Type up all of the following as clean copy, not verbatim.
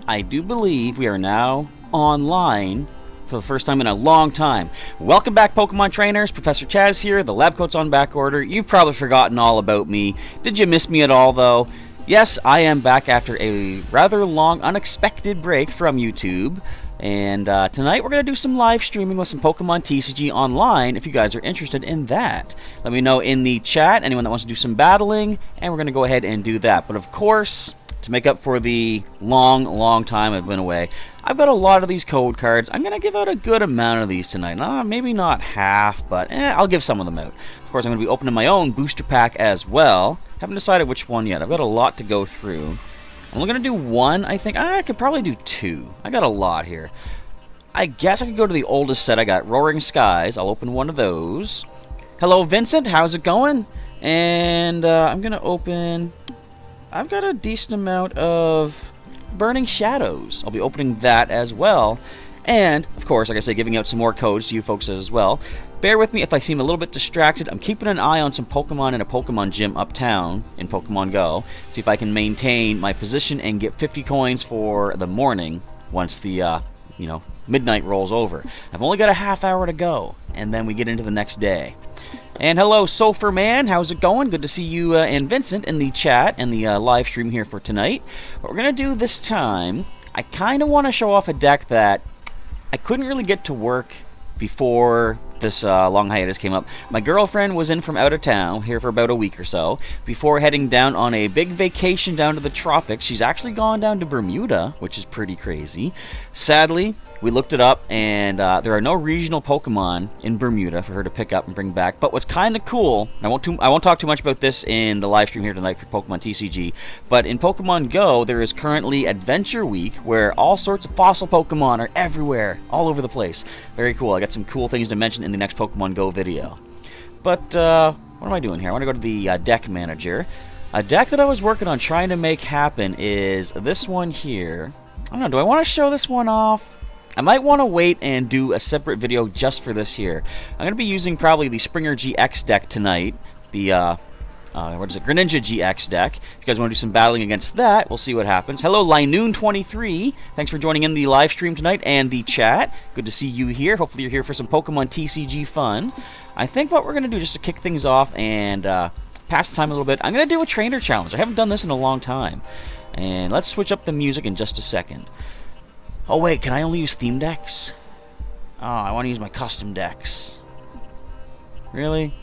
I do believe we are now online for the first time in a long time. Welcome back, Pokemon trainers. Professor Chaz here. The lab coat's on back order. You've probably forgotten all about me. Did you miss me at all, though? Yes, I am back after a rather long, unexpected break from YouTube. And tonight we're going to do some live streaming with some Pokemon TCG Online if you guys are interested in that. Let me know in the chat, anyone that wants to do some battling, and we're going to go ahead and do that. But of course, to make up for the long time I've been away, I've got a lot of these code cards. I'm going to give out a good amount of these tonight. Maybe not half, but I'll give some of them out. Of course, I'm going to be opening my own booster pack as well. Haven't decided which one yet. I've got a lot to go through. I'm only going to do one, I think. I could probably do two. I got a lot here. I guess I could go to the oldest set. I got Roaring Skies. I'll open one of those. Hello, Vincent. How's it going? And I'm going to open... I've got a decent amount of Burning Shadows. I'll be opening that as well. And, of course, like I said, giving out some more codes to you folks as well. Bear with me if I seem a little bit distracted. I'm keeping an eye on some Pokemon in a Pokemon gym uptown in Pokemon Go. See if I can maintain my position and get 50 coins for the morning once the, midnight rolls over. I've only got a half hour to go, and then we get into the next day. And hello, Sofer Man. How's it going? Good to see you and Vincent in the chat and the live stream here for tonight. What we're going to do this time, I kind of want to show off a deck that I couldn't really get to work before this long hiatus came up. My girlfriend was in from out of town here for about a week or so before heading down on a big vacation down to the tropics. She's actually gone down to Bermuda, which is pretty crazy. Sadly, we looked it up, and there are no regional Pokemon in Bermuda for her to pick up and bring back. But what's kind of cool, I won't talk too much about this in the live stream here tonight for Pokemon TCG, but in Pokemon Go, there is currently Adventure Week, where all sorts of fossil Pokemon are everywhere, all over the place. Very cool. I got some cool things to mention in the next Pokemon Go video. But what am I doing here? I want to go to the deck manager. A deck that I was working on trying to make happen is this one here. I don't know, do I want to show this one off? I might want to wait and do a separate video just for this here. I'm going to be using probably the Springer GX deck tonight. The, Greninja GX deck. If you guys want to do some battling against that, we'll see what happens. Hello, Linoon23. Thanks for joining in the live stream tonight and the chat. Good to see you here. Hopefully you're here for some Pokemon TCG fun. I think what we're going to do, just to kick things off and pass the time a little bit, I'm going to do a trainer challenge. I haven't done this in a long time. And let's switch up the music in just a second. Oh wait, can I only use theme decks? Oh, I want to use my custom decks. Really?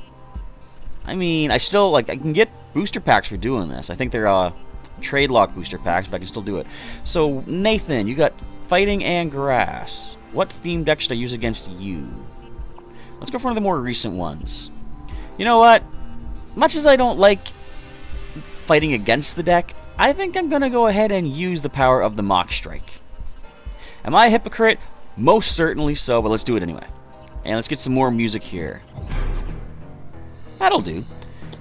I mean, I can get booster packs for doing this. I think they're trade lock booster packs, but I can still do it. So, Nathan, you got fighting and grass. What theme deck should I use against you? Let's go for one of the more recent ones. You know what? Much as I don't like fighting against the deck, I think I'm going to go ahead and use the power of the Mach Strike. Am I a hypocrite? Most certainly so, but let's do it anyway. And let's get some more music here. That'll do.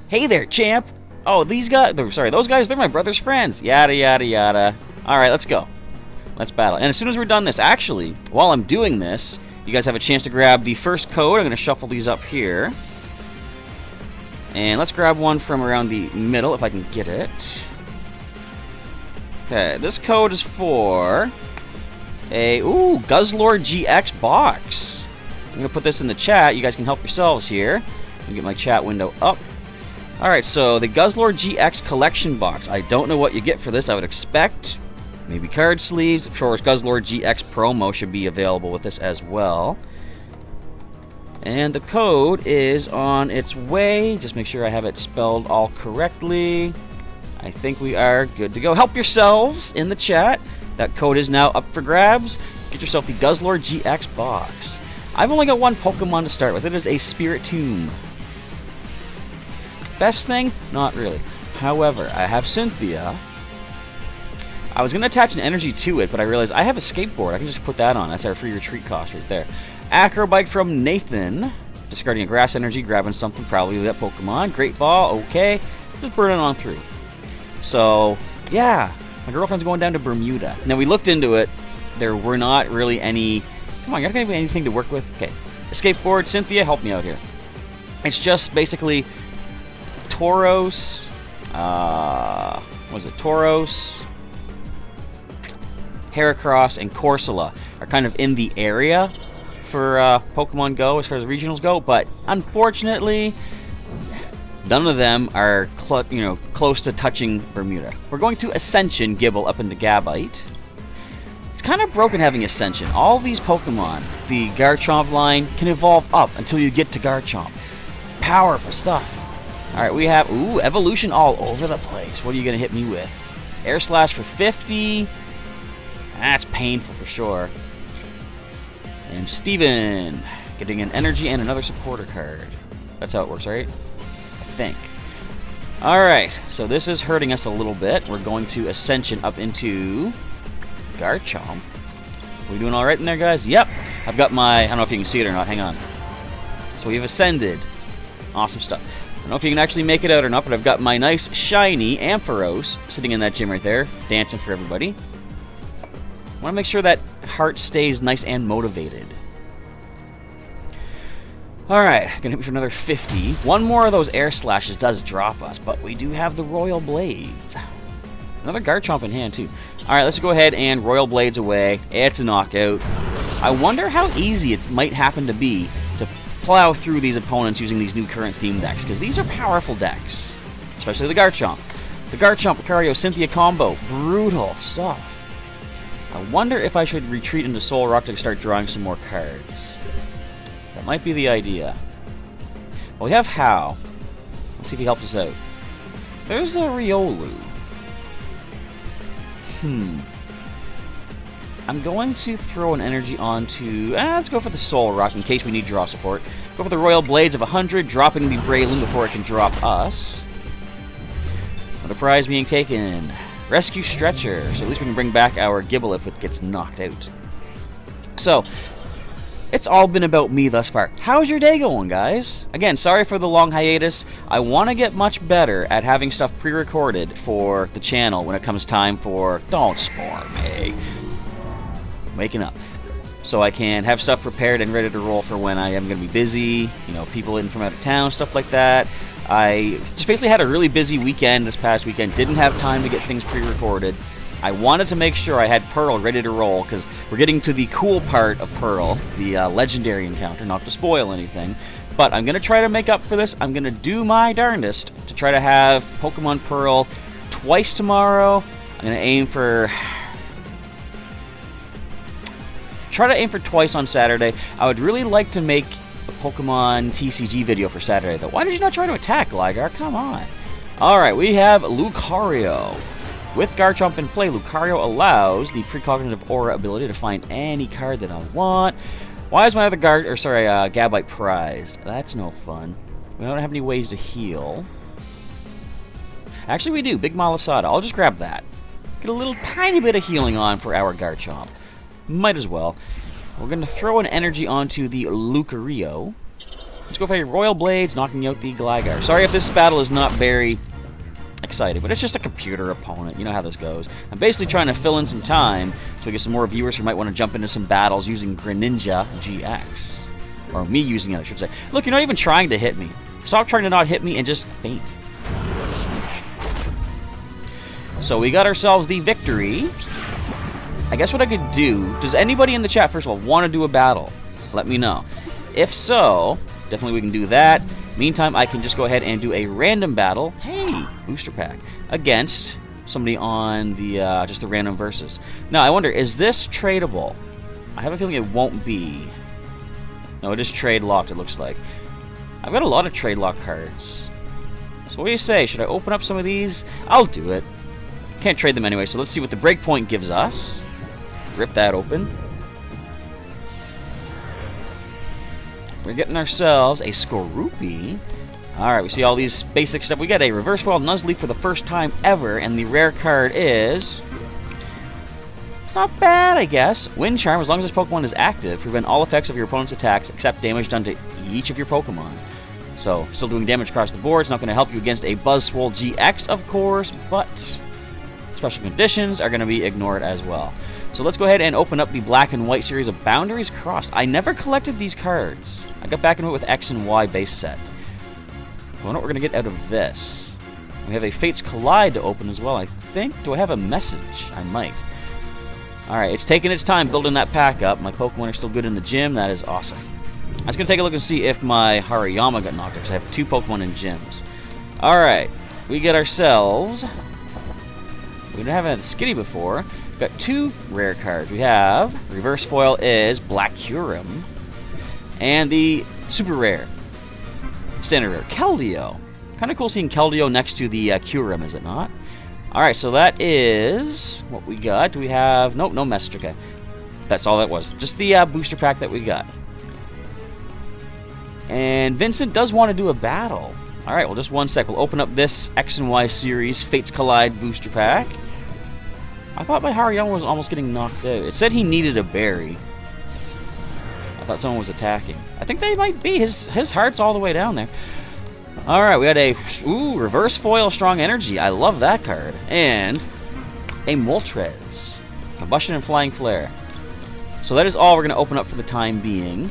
Hey there, champ! Oh, those guys, they're my brother's friends. Yada, yada, yada. Alright, let's go. Let's battle. And as soon as we're done this, actually, while I'm doing this, you guys have a chance to grab the first code. I'm going to shuffle these up here. And let's grab one from around the middle, if I can get it. Okay, this code is for a Guzzlord GX box. I'm going to put this in the chat. You guys can help yourselves here. Let me get my chat window up. Alright, so the Guzzlord GX collection box. I don't know what you get for this. I would expect maybe card sleeves. Of course, Guzzlord GX promo should be available with this as well. And the code is on its way. Just make sure I have it spelled all correctly. I think we are good to go. Help yourselves in the chat. That code is now up for grabs. Get yourself the Guzzlord GX box. I've only got one Pokemon to start with. It is a Spiritomb. Best thing? Not really. However, I have Cynthia. I was going to attach an energy to it, but I realized I have a skateboard. I can just put that on. That's our free retreat cost right there. Acrobike from Nathan. Discarding a grass energy, grabbing something, probably that Pokemon. Great Ball, okay. Just burning on through. So, yeah. My girlfriend's going down to Bermuda. Now, we looked into it. There were not really any... Come on, you're not going to have anything to work with? Okay. Escape board. Cynthia, help me out here. It's just basically Tauros. What was it? Tauros. Heracross, and Corsola are kind of in the area for Pokemon Go as far as regionals go, but unfortunately, none of them are close to touching Bermuda. We're going to Ascension Gible up into Gabite. It's kind of broken having Ascension. All these Pokemon, the Garchomp line, can evolve up until you get to Garchomp. Powerful stuff. Alright, we have, ooh, Evolution all over the place. What are you going to hit me with? Air Slash for 50. That's painful for sure. And Steven, getting an energy and another supporter card. That's how it works, right? I think. Alright, so this is hurting us a little bit. We're going to Ascension up into Garchomp. Are we doing alright in there, guys? Yep. I've got my, I don't know if you can see it or not. Hang on. So we've ascended. Awesome stuff. I don't know if you can actually make it out or not, but I've got my nice, shiny Ampharos sitting in that gym right there, dancing for everybody. I want to make sure that heart stays nice and motivated. Alright, gonna hit me for another 50. One more of those air slashes does drop us, but we do have the Royal Blades. Another Garchomp in hand, too. Alright, let's go ahead and Royal Blades away. It's a knockout. I wonder how easy it might happen to be to plow through these opponents using these new current theme decks, because these are powerful decks. Especially the Garchomp. The Garchomp Lucario Cynthia combo. Brutal stuff. I wonder if I should retreat into Soul Rock to start drawing some more cards. That might be the idea. Well, we have How. Let's see if he helps us out. There's a Riolu. I'm going to throw an energy onto... let's go for the Soul Rock in case we need draw support. Go for the Royal Blades of 100, dropping the Braylon before it can drop us. Another prize being taken. Rescue Stretcher, so at least we can bring back our Gible if it gets knocked out. So, it's all been about me thus far. How's your day going, guys? Again, sorry for the long hiatus. I want to get much better at having stuff pre-recorded for the channel when it comes time for... Don't spore me. Waking up. So I can have stuff prepared and ready to roll for when I am going to be busy, you know, people in from out of town, stuff like that. I just basically had a really busy weekend this past weekend. Didn't have time to get things pre-recorded. I wanted to make sure I had Pearl ready to roll, because we're getting to the cool part of Pearl, the legendary encounter, not to spoil anything. But I'm going to try to make up for this. I'm going to do my darndest to try to have Pokemon Pearl twice tomorrow. I'm going to aim for... Try to aim for twice on Saturday. I would really like to make a Pokemon TCG video for Saturday, though. Why did you not try to attack, Ligar? Come on. Alright, we have Lucario. With Garchomp in play, Lucario allows the Precognitive Aura ability to find any card that I want. Why is my other Gabite prized? That's no fun. We don't have any ways to heal. Actually, we do. Big Malasada. I'll just grab that. Get a little tiny bit of healing on for our Garchomp. Might as well. We're going to throw an energy onto the Lucario. Let's go for a Royal Blades, knocking out the Gligar. Sorry if this battle is not very exciting, but it's just a computer opponent. You know how this goes. I'm basically trying to fill in some time so we get some more viewers who might want to jump into some battles using Greninja GX. Or me using it, I should say. Look, you're not even trying to hit me. Stop trying to not hit me and just faint. So we got ourselves the victory. I guess what I could do... Does anybody in the chat, first of all, want to do a battle? Let me know. If so, definitely we can do that. Meantime, I can just go ahead and do a random battle. Hey! Booster pack. Against somebody on the just the random versus. Now, I wonder, is this tradable? I have a feeling it won't be. No, it is trade locked, it looks like. I've got a lot of trade lock cards. So what do you say? Should I open up some of these? I'll do it. Can't trade them anyway, so let's see what the breakpoint gives us. Rip that open. We're getting ourselves a Skorupi. Alright, we see all these basic stuff. We got a Reverse Wild Nuzleaf for the first time ever, and the rare card is... It's not bad, I guess. Wind Charm, as long as this Pokemon is active, prevent all effects of your opponent's attacks except damage done to each of your Pokemon. So, still doing damage across the board. It's not going to help you against a Buzzwole GX, of course, but special conditions are going to be ignored as well. So let's go ahead and open up the Black and White series of Boundaries Crossed. I never collected these cards. I got back into it with X and Y base set. I wonder what we're going to get out of this. We have a Fates Collide to open as well, I think. Do I have a message? I might. Alright, it's taking its time building that pack up. My Pokemon are still good in the gym. That is awesome. I'm just going to take a look and see if my Hariyama got knocked out, because I have 2 Pokemon in gyms. Alright, we get ourselves... We haven't had Skitty before. We've got 2 rare cards. We have... Reverse foil is Black Kyurem. And the super rare. Standard rare. Keldeo. Kind of cool seeing Keldeo next to the Kyurem, is it not? Alright, so that is what we got. Do we have... Nope, no message. Okay. That's all that was. Just the booster pack that we got. And Vincent does want to do a battle. Alright, well, just one sec. We'll open up this X and Y series Fates Collide booster pack. I thought my Hariyama was almost getting knocked out. It said he needed a berry. I thought someone was attacking. I think they might be. His heart's all the way down there. Alright, we had a reverse foil strong energy. I love that card. And a Moltres. Combustion and Flying Flare. So that is all we're going to open up for the time being.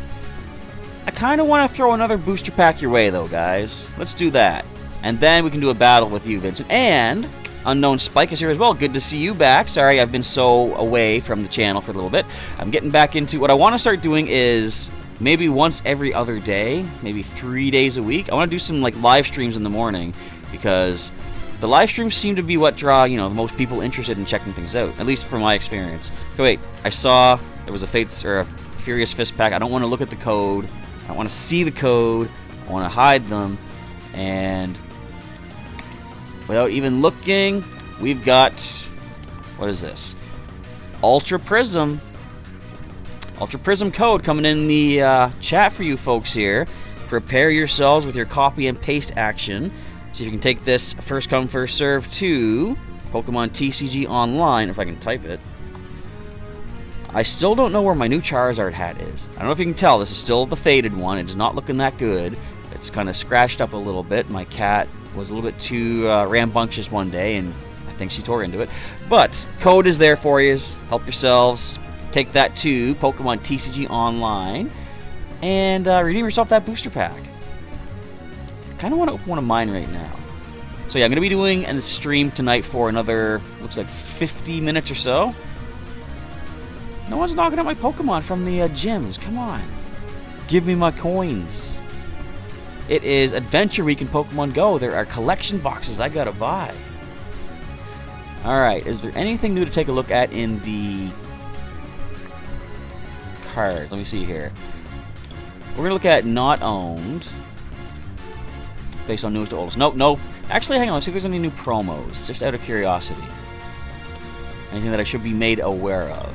I kind of want to throw another booster pack your way, though, guys. Let's do that. And then we can do a battle with you, Vincent. And Unknown Spike is here as well. Good to see you back. Sorry, I've been so away from the channel for a little bit. I'm getting back into... What I want to start doing is... maybe once every other day, maybe 3 days a week. I want to do some like live streams in the morning, because the live streams seem to be what draw, you know, the most people interested in checking things out, at least from my experience. Okay, wait, I saw there was a Fates or a Furious Fist pack. I don't want to look at the code. I don't want to see the code. I want to hide them. And without even looking, we've got, what is this? Ultra Prism. Ultra Prism code coming in the chat for you folks here. Prepare yourselves with your copy and paste action. See if you can take this first come first serve to Pokemon TCG Online, if I can type it. I still don't know where my new Charizard hat is. I don't know if you can tell, this is still the faded one. It is not looking that good. It's kind of scratched up a little bit. My cat was a little bit too rambunctious one day, and I think she tore into it. But code is there for you. Help yourselves. Take that to Pokemon TCG Online and redeem yourself that booster pack. Kind of want to open one of mine right now. So yeah, I'm going to be doing a stream tonight for another, looks like 50 minutes or so. No one's knocking out my Pokemon from the gyms. Come on. Give me my coins. It is Adventure Week in Pokemon Go. There are collection boxes I got to buy. Alright, is there anything new to take a look at in the cards? Let me see here. We're going to look at not owned. Based on newest to oldest. Nope, nope. Actually, hang on. Let's see if there's any new promos. Just out of curiosity. Anything that I should be made aware of.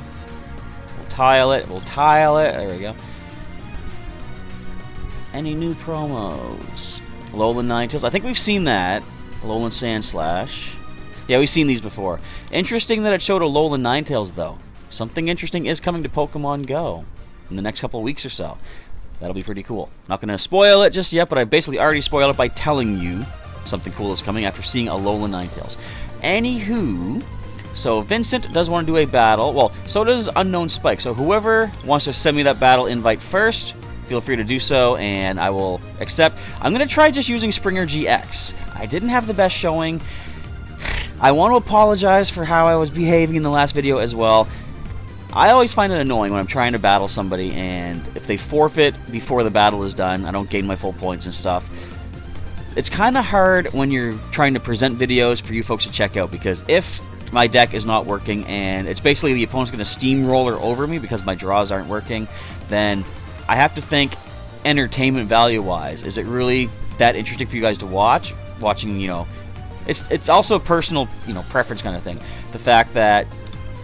We'll tile it. We'll tile it. There we go. Any new promos? Alolan Ninetales. I think we've seen that. Alolan Sandslash. Yeah, we've seen these before. Interesting that it showed Alolan Ninetales, though. Something interesting is coming to Pokemon Go in the next couple of weeks or so. That'll be pretty cool. Not going to spoil it just yet, but I basically already spoiled it by telling you something cool is coming after seeing Alolan Ninetales. Anywho, so Vincent does want to do a battle. Well, so does Unknown Spike. So whoever wants to send me that battle invite first, feel free to do so, and I will accept. I'm going to try just using Springer GX. I didn't have the best showing. I want to apologize for how I was behaving in the last video as well. I always find it annoying when I'm trying to battle somebody, and if they forfeit before the battle is done, I don't gain my full points and stuff. It's kind of hard when you're trying to present videos for you folks to check out, because if my deck is not working and it's basically the opponent's going to steamroller over me because my draws aren't working, then I have to think entertainment value-wise. Is it really that interesting for you guys to watch? Watching, you know, it's also a personal, you know, preference kind of thing. The fact that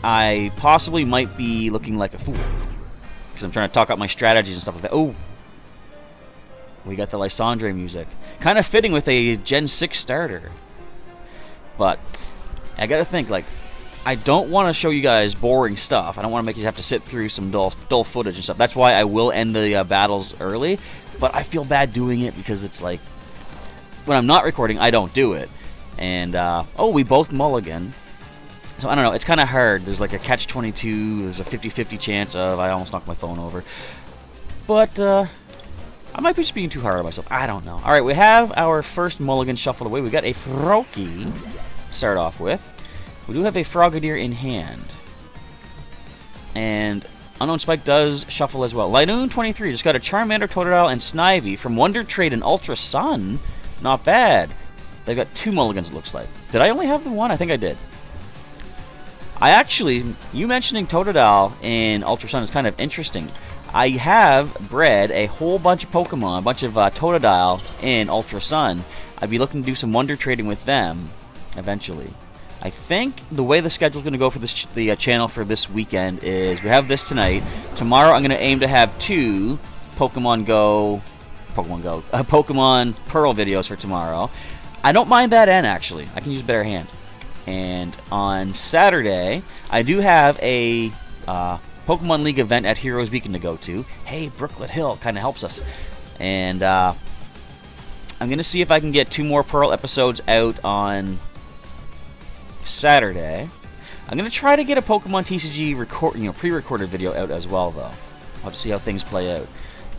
I possibly might be looking like a fool because I'm trying to talk out my strategies and stuff like that. Oh, we got the Lysandre music. Kind of fitting with a Gen 6 starter. But I gotta think, like, I don't want to show you guys boring stuff. I don't want to make you have to sit through some dull footage and stuff. That's why I will end the battles early. But I feel bad doing it because it's like, when I'm not recording, I don't do it. And, oh, we both mulligan. So, I don't know, it's kind of hard. There's like a catch-22, there's a 50-50 chance of I almost knocked my phone over. But, I might be just being too hard on myself. I don't know. Alright, we have our first mulligan shuffled away. We got a Froakie to start off with. We do have a Frogadier in hand. And Unknown Spike does shuffle as well. Linoon 23 just got a Charmander, Totodile, and Snivy from Wonder Trade and Ultra Sun. Not bad. They've got 2 mulligans, it looks like. Did I only have the 1? I think I did. I actually, you mentioning Totodile in Ultra Sun is kind of interesting. I have bred a whole bunch of Pokemon, a bunch of Totodile in Ultra Sun. I'd be looking to do some Wonder Trading with them eventually. I think the way the schedule is going to go for this the channel for this weekend is we have this tonight. Tomorrow I'm going to aim to have 2 Pokemon Pearl videos for tomorrow. I don't mind that end, actually. I can use Better Hand. And on Saturday, I do have a Pokemon League event at Heroes Beacon to go to. Hey, Brooklet Hill kind of helps us. And I'm going to see if I can get 2 more Pearl episodes out on Saturday. I'm going to try to get a Pokemon TCG pre-recorded video out as well, though. I'll have to see how things play out.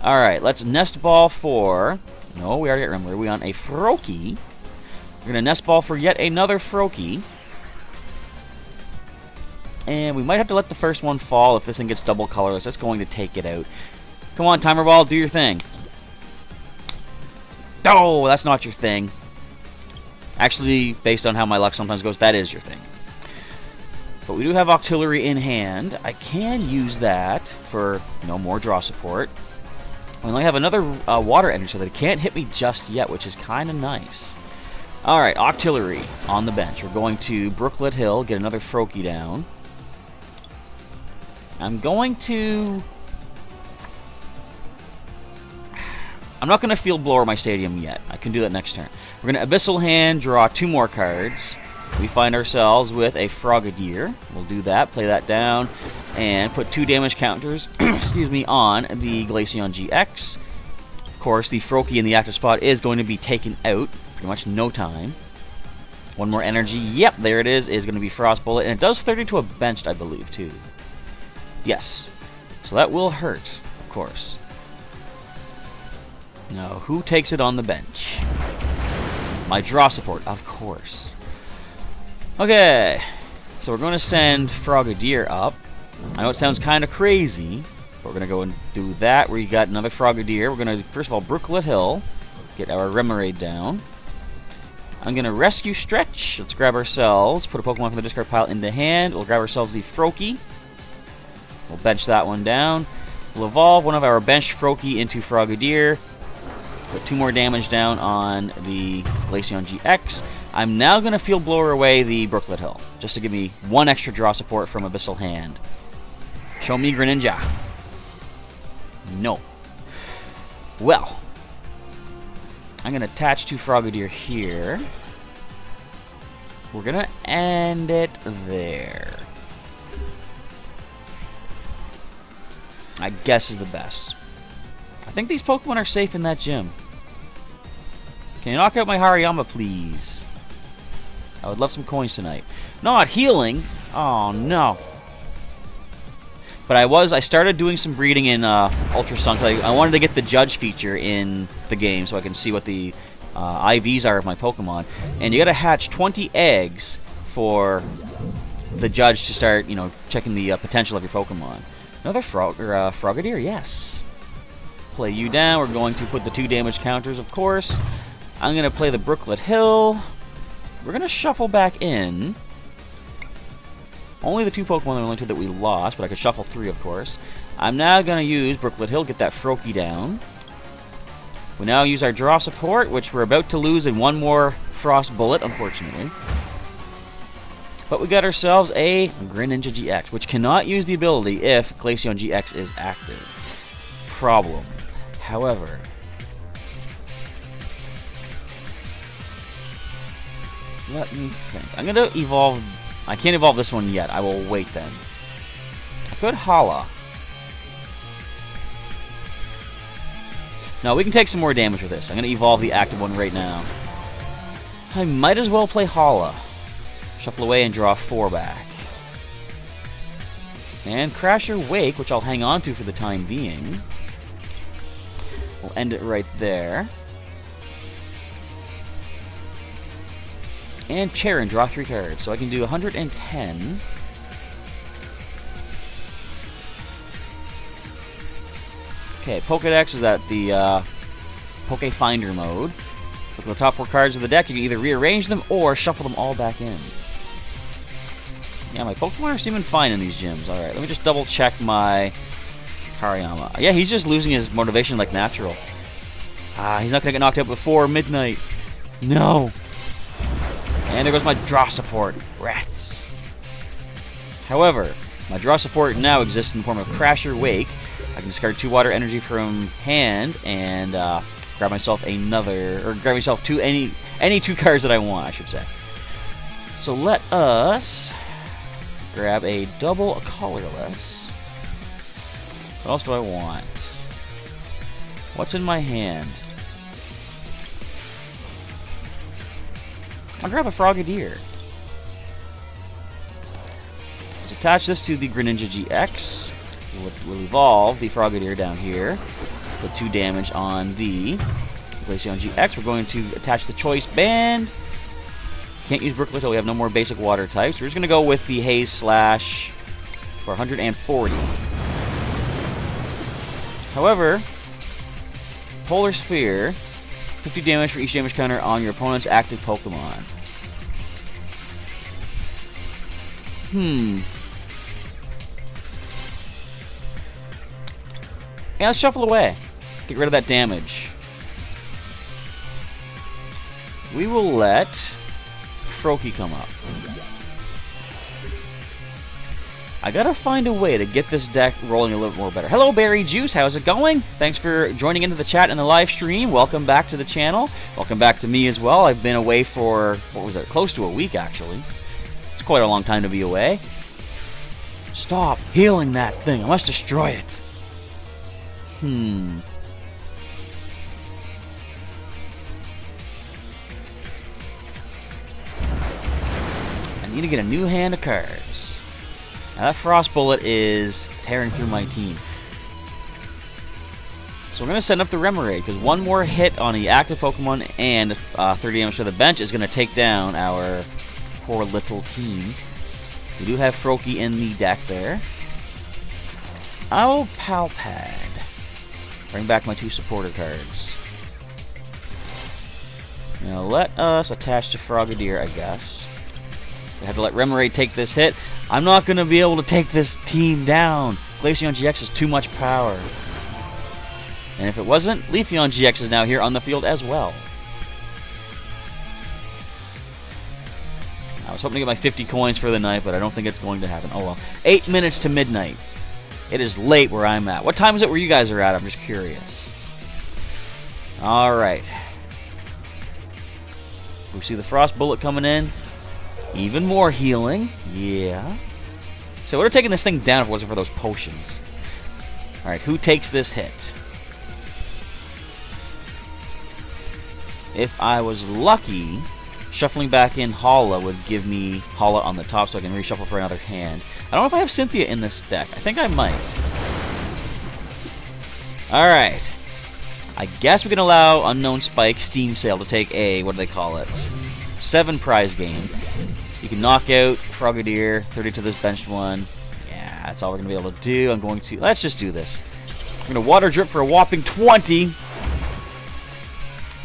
Alright, let's nest ball for... No, we already remember. We're on a Froakie. We're going to nest ball for yet another Froakie. And we might have to let the first one fall if this thing gets double colorless. That's going to take it out. Come on, Timer Ball, do your thing. Oh, that's not your thing. Actually, based on how my luck sometimes goes, that is your thing. But we do have Octillery in hand. I can use that for, more draw support. We only have another water energy, so that it can't hit me just yet, which is kind of nice. Alright, Octillery on the bench. We're going to Brooklet Hill, get another Froakie down. I'm not going to Field Blower my Stadium yet. I can do that next turn. We're going to Abyssal Hand, draw 2 more cards. We find ourselves with a Frogadier. We'll do that, play that down, and put 2 damage counters excuse me, on the Glaceon GX. Of course, the Froakie in the active spot is going to be taken out. Pretty much no time. 1 more energy. Yep, there it is going to be Frost Bullet. And it does 30 to a benched, I believe, too. Yes. So that will hurt, of course. Now, who takes it on the bench? My draw support, of course. Okay. So we're going to send Frogadier up. I know it sounds kind of crazy, but we're going to go and do that. We got another Frogadier. We're going to, first of all, Brooklet Hill. Get our Remoraid down. I'm going to Rescue Stretch. Let's grab ourselves, put a Pokemon from the discard pile into hand. We'll grab ourselves the Froakie. We'll bench that one down. We'll evolve one of our benched Froakie into Frogadier. Put 2 more damage down on the Glaceon GX. I'm now going to Field Blower away the Brooklet Hill, just to give me 1 extra draw support from Abyssal Hand. Show me Greninja. No. Well, I'm going to attach 2 Frogadier here. We're going to end it there. I guess is the best. I think these Pokemon are safe in that gym. Can you knock out my Hariyama, please? I would love some coins tonight. Not healing. Oh, no. But I started doing some breeding in Ultra Sun. I wanted to get the Judge feature in the game so I can see what the IVs are of my Pokemon. And you gotta hatch 20 eggs for the Judge to start, checking the potential of your Pokemon. Another Frogadier, yes. Play you down. We're going to put the 2 damage counters, of course. I'm going to play the Brooklet Hill. We're going to shuffle back in. Only the 2 Pokemon are only 2 that we lost, but I could shuffle 3, of course. I'm now going to use Brooklet Hill, get that Froakie down. We now use our draw support, which we're about to lose in 1 more Frost Bullet, unfortunately. But we got ourselves a Greninja GX, which cannot use the ability if Glaceon GX is active. Problem. However, let me think. I'm going to evolve... I can't evolve this one yet. I will wait then. I could Hala. No, we can take some more damage with this. I'm going to evolve the active one right now. I might as well play Hala. Shuffle away and draw 4 back. And Crasher Wake, which I'll hang on to for the time being. We'll end it right there. And Charon, draw 3 cards. So I can do 110. Okay, Pokedex is at the Poke Finder mode. Look at the top 4 cards of the deck. You can either rearrange them or shuffle them all back in. Yeah, my Pokemon are seeming fine in these gyms. Alright, let me just double check my Hariyama. Yeah, he's just losing his motivation like natural. Ah, he's not going to get knocked out before midnight. No. And there goes my draw support. Rats. However, my draw support now exists in the form of Crasher Wake. I can discard 2 water energy from hand and grab myself any 2 cards that I want, I should say. So let us grab a double colorless. What else do I want? What's in my hand? I'll grab a Frogadier. Let's attach this to the Greninja GX. We'll evolve the Frogadier down here. Put 2 damage on the Glaceon GX. We're going to attach the Choice Band. Can't use Brooklet until we have no more basic water types. We're just going to go with the Haze Slash for 140. However, Polar Sphere, 50 damage for each damage counter on your opponent's active Pokemon. Yeah, let's shuffle away. Get rid of that damage. We will let Froakie come up. I gotta find a way to get this deck rolling a little more better. Hello, Berry Juice. How's it going? Thanks for joining into the chat and the live stream. Welcome back to the channel. Welcome back to me as well. I've been away for, what was it, close to a week, actually. It's quite a long time to be away. Stop healing that thing. I must destroy it. I need to get a new hand of cards. Now that Frost Bullet is tearing through my team. So we're going to send up the Remoraid, because one more hit on the active Pokemon and 30 damage to the bench is going to take down our poor little team. We do have Froakie in the deck there. Oh, Palpad. Bring back my 2 supporter cards. Now let us attach to Frogadier, I guess. We have to let Remoraid take this hit. I'm not going to be able to take this team down. Glaceon GX has too much power. And if it wasn't, Leafeon GX is now here on the field as well. I was hoping to get my 50 coins for the night, but I don't think it's going to happen. Oh well. 8 minutes to midnight. It is late where I'm at. What time is it where you guys are at? I'm just curious. Alright. We see the Frost Bullet coming in. Even more healing. Yeah. So we're taking this thing down if it wasn't for those potions. Alright, who takes this hit? If I was lucky, shuffling back in Hala would give me Hala on the top so I can reshuffle for another hand. I don't know if I have Cynthia in this deck. I think I might. Alright. I guess we can allow Unknown Spike Steam Sale to take a, what do they call it? 7 prize game. You can knock out Frogadier, 30 to this benched one. Yeah, that's all we're going to be able to do. I'm going to, let's just do this. I'm going to Water Drip for a whopping 20.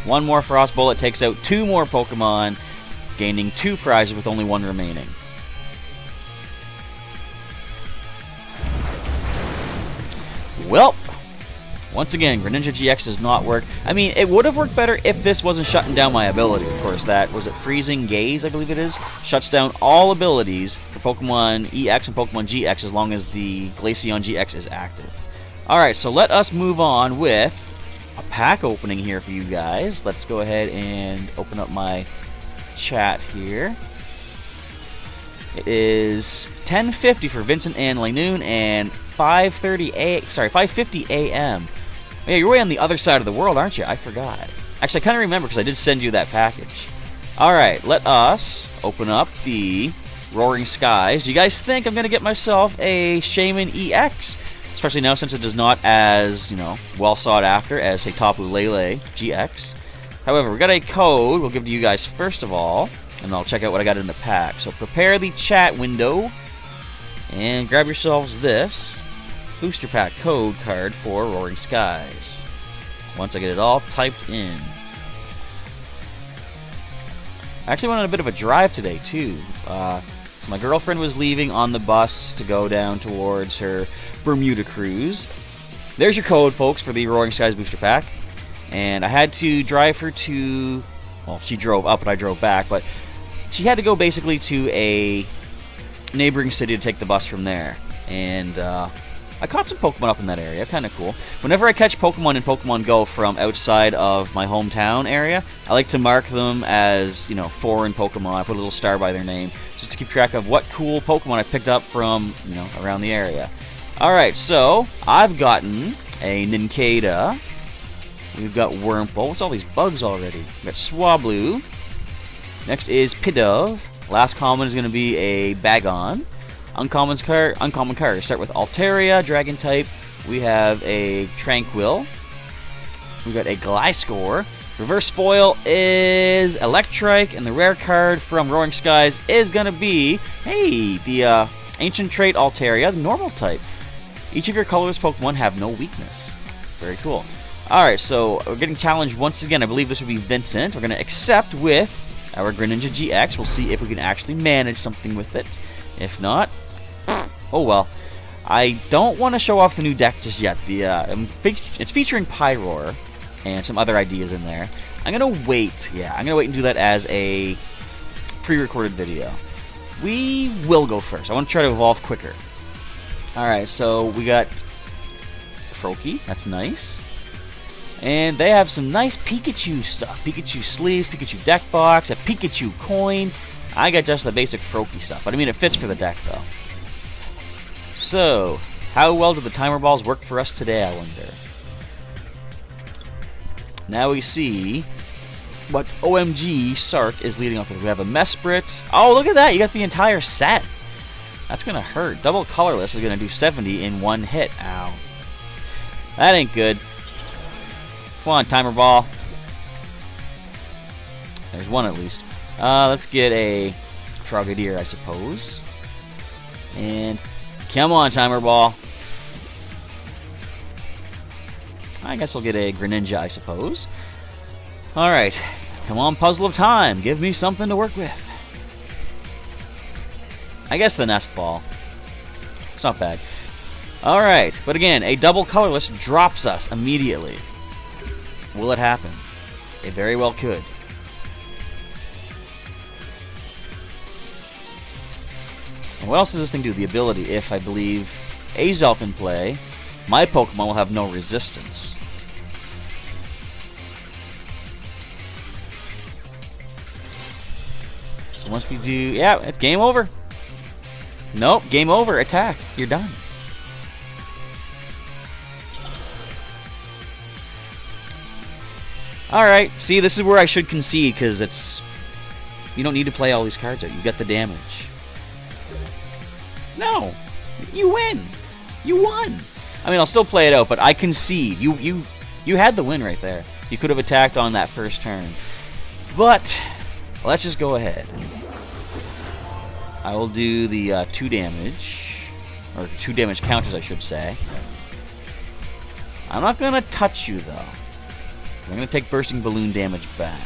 One more Frost Bullet takes out 2 more Pokemon, gaining 2 prizes with only 1 remaining. Well, once again, Greninja GX does not work. I mean, it would have worked better if this wasn't shutting down my ability. Of course, that, was it Freezing Gaze, I believe it is? Shuts down all abilities for Pokemon EX and Pokemon GX as long as the Glaceon GX is active. Alright, so let us move on with a pack opening here for you guys. Let's go ahead and open up my chat here. It is 10:50 for Vincent and Lenoon and 5:50 a.m. Yeah, you're way on the other side of the world, aren't you? I forgot. Actually, I kind of remember because I did send you that package. Alright, let us open up the Roaring Skies. Do you guys think I'm going to get myself a Shaman EX? Especially now since it is not as, well sought after as, say, Tapu Lele GX. However, we got a code we'll give to you guys first of all, and I'll check out what I got in the pack. So prepare the chat window, and grab yourselves this. booster pack code card for Roaring Skies. Once I get it all typed in. I actually went on a bit of a drive today, too. So my girlfriend was leaving on the bus to go down towards her Bermuda cruise. There's your code, folks, for the Roaring Skies booster pack. And I had to drive her to... Well, she drove up and I drove back, but she had to go basically to a neighboring city to take the bus from there. And I caught some Pokemon up in that area. Kind of cool. Whenever I catch Pokemon in Pokemon Go from outside of my hometown area, I like to mark them as, you know, foreign Pokemon. I put a little star by their name just to keep track of what cool Pokemon I picked up from, you know, around the area. Alright, so I've gotten a Nincada. We've got Wurmple. What's all these bugs already? We've got Swablu. Next is Pidove. Last common is going to be a Bagon. Uncommon cards start with Altaria, Dragon type. We have a Tranquil. We've got a Gliscor. Reverse foil is Electrike, and the rare card from Roaring Skies is going to be, hey, the Ancient Trait Altaria, the normal type. Each of your colorless Pokemon have no weakness. Very cool. Alright, so we're getting challenged once again. I believe this will be Vincent. We're going to accept with our Greninja GX. We'll see if we can actually manage something with it. If not, oh well. I don't want to show off the new deck just yet. It's featuring Pyroar and some other ideas in there. I'm going to wait. Yeah, I'm going to wait and do that as a pre-recorded video. We will go first. I want to try to evolve quicker. Alright, so we got Froakie. That's nice. And they have some nice Pikachu stuff. Pikachu sleeves, Pikachu deck box, a Pikachu coin. I got just the basic Froakie stuff. But I mean, it fits for the deck, though. So, how well do the timer balls work for us today, I wonder? Now we see what OMG Sark is leading off with. We have a Mesprit. Oh, look at that! You got the entire set. That's gonna hurt. Double colorless is gonna do 70 in one hit. Ow. That ain't good. Come on, timer ball. There's one at least. Let's get a Frogadier, I suppose. And come on, timer ball. I guess I'll get a Greninja, I suppose. Alright. Come on, Puzzle of Time. Give me something to work with. I guess the Nest Ball. It's not bad. Alright, but again, a double colorless drops us immediately. Will it happen? It very well could. And what else does this thing do? The ability, if I believe Azelf in play, my Pokemon will have no resistance. So once we do... Yeah, it's game over. Nope, game over. Attack. You're done. Alright, see, this is where I should concede, because it's... You don't need to play all these cards out. You get the damage. No! You win! You won! I mean, I'll still play it out, but I concede. You had the win right there. You could have attacked on that first turn. But, let's just go ahead. I will do the 2 damage. Or 2 damage counters, I should say. I'm not going to touch you, though. I'm going to take Bursting Balloon damage back.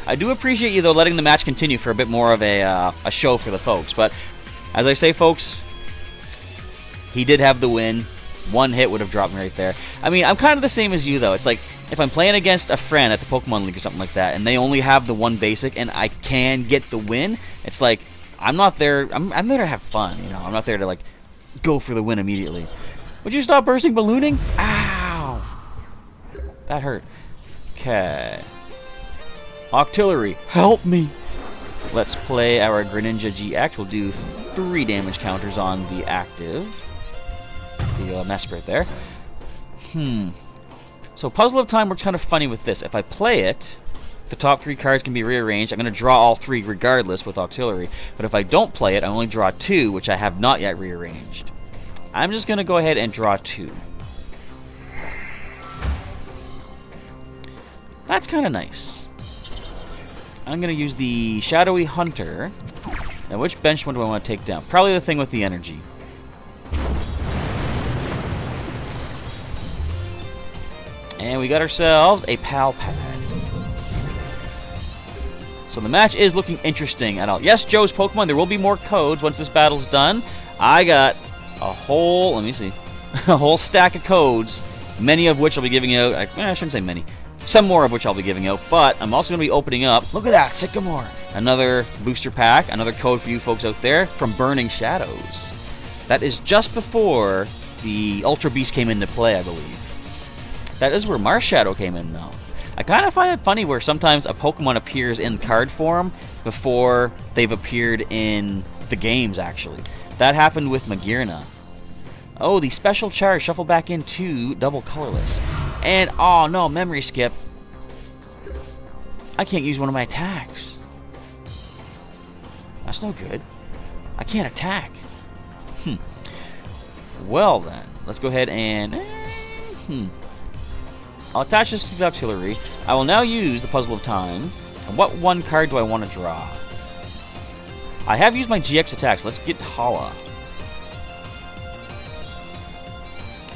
I do appreciate you, though, letting the match continue for a bit more of a show for the folks. But, as I say, folks, he did have the win. 1 hit would have dropped me right there. I mean, I'm kind of the same as you, though. It's like, if I'm playing against a friend at the Pokemon League or something like that, and they only have the 1 basic, and I can get the win, it's like, I'm not there, I'm there to have fun, you know? I'm not there to, like, go for the win immediately. Would you stop bursting ballooning? Ow! That hurt. Okay. Octillery, help me! Let's play our Greninja GX. We'll do 3 damage counters on the active. The Mesprit there. So Puzzle of Time works kind of funny with this. If I play it, the top 3 cards can be rearranged. I'm going to draw all 3 regardless with Octillery. But if I don't play it, I only draw 2, which I have not yet rearranged. I'm just going to go ahead and draw 2. That's kind of nice. I'm going to use the Shadowy Hunter. Now, which bench one do I want to take down? Probably the thing with the energy. And we got ourselves a Pal Pack. So the match is looking interesting at all. Yes, Joe's Pokemon, there will be more codes once this battle's done. I got a whole, let me see, a whole stack of codes, many of which I'll be giving out. I shouldn't say many. Some more of which I'll be giving out, but I'm also going to be opening up, look at that, Sycamore, another booster pack, another code for you folks out there from Burning Shadows. That is just before the Ultra Beast came into play, I believe. That is where Marshadow came in, though. I kind of find it funny where sometimes a Pokemon appears in card form before they've appeared in the games, actually. That happened with Magearna. Oh, the special charge shuffle back into double colorless. And, oh no, memory skip. I can't use one of my attacks. That's no good. I can't attack. Well then, let's go ahead and... I'll attach this to the auxiliary. I will now use the Puzzle of Time. And what one card do I want to draw? I have used my GX attacks. Let's get Hala.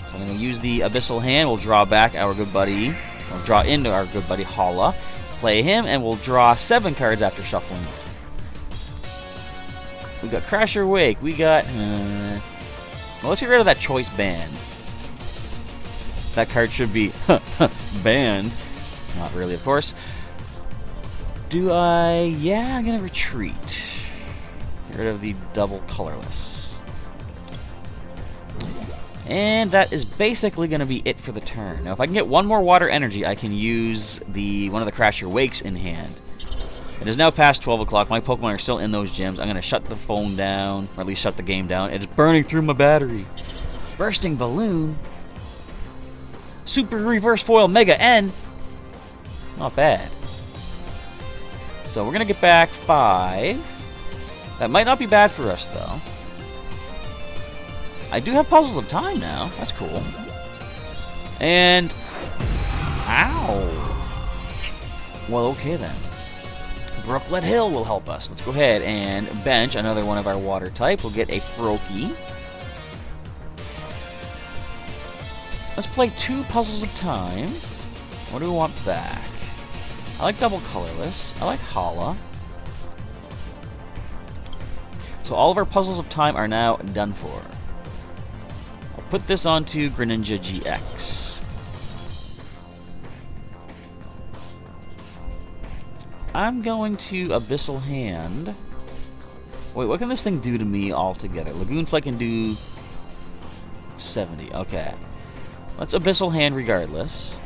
So I'm going to use the Abyssal Hand. We'll draw back our good buddy. We'll draw into our good buddy Hala. Play him, and we'll draw 7 cards after shuffling. We got Crasher Wake. We got... well, let's get rid of that Choice Band. That card should be banned. Not really, of course. Do I... Yeah, I'm going to retreat. Get rid of the double colorless. And that is basically going to be it for the turn. Now, if I can get one more water energy, I can use one of the Crasher Wakes in hand. It is now past 12 o'clock. My Pokemon are still in those gyms. I'm going to shut the phone down, or at least shut the game down. It is burning through my battery. Bursting Balloon. Super Reverse Foil Mega N. Not bad. So we're going to get back 5. That might not be bad for us, though. I do have Puzzles of Time now. That's cool. And... Ow! Well, okay then. Brooklet Hill will help us. Let's go ahead and bench another one of our water type. We'll get a Froakie. Let's play 2 Puzzles of Time. What do we want back? I like double colorless. I like Hala. So all of our Puzzles of Time are now done for. I'll put this onto Greninja GX. I'm going to Abyssal Hand. Wait, what can this thing do to me altogether? Lagoon Flake can do 70. Okay. Let's Abyssal Hand regardless.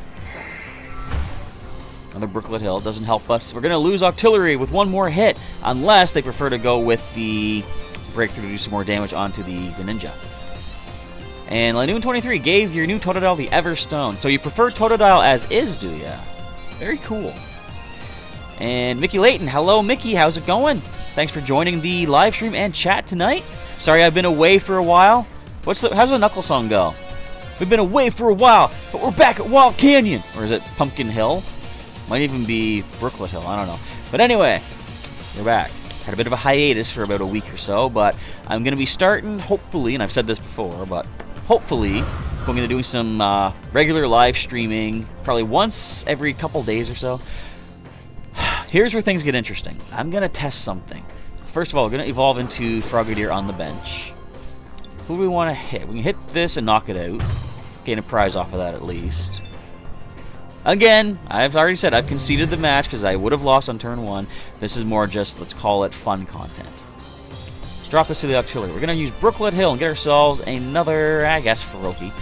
Another Brooklet Hill doesn't help us. We're going to lose Octillery with one more hit, unless they prefer to go with the Breakthrough to do some more damage onto the Greninja. And Lanoon 23 gave your new Totodile the Everstone. So you prefer Totodile as is, do ya? Very cool. And Mickey Layton, hello Mickey, how's it going? Thanks for joining the live stream and chat tonight. Sorry I've been away for a while. How's the Knuckle song go? We've been away for a while, but we're back at Wild Canyon. Or is it Pumpkin Hill? Might even be Brooklet Hill, I don't know. But anyway, we're back. Had a bit of a hiatus for about a week or so, but I'm going to be starting, hopefully, and I've said this before, but hopefully, I'm going to do some regular live streaming, probably once every couple days or so. Here's where things get interesting. I'm going to test something. First of all, we're going to evolve into Frogadier on the bench. Who do we want to hit? We can hit this and knock it out. Gain a prize off of that at least. Again, I've already said I've conceded the match because I would have lost on turn 1. This is more just, let's call it, fun content. Let's drop this to the auxiliary. We're going to use Brooklet Hill and get ourselves another, I guess, Froakie.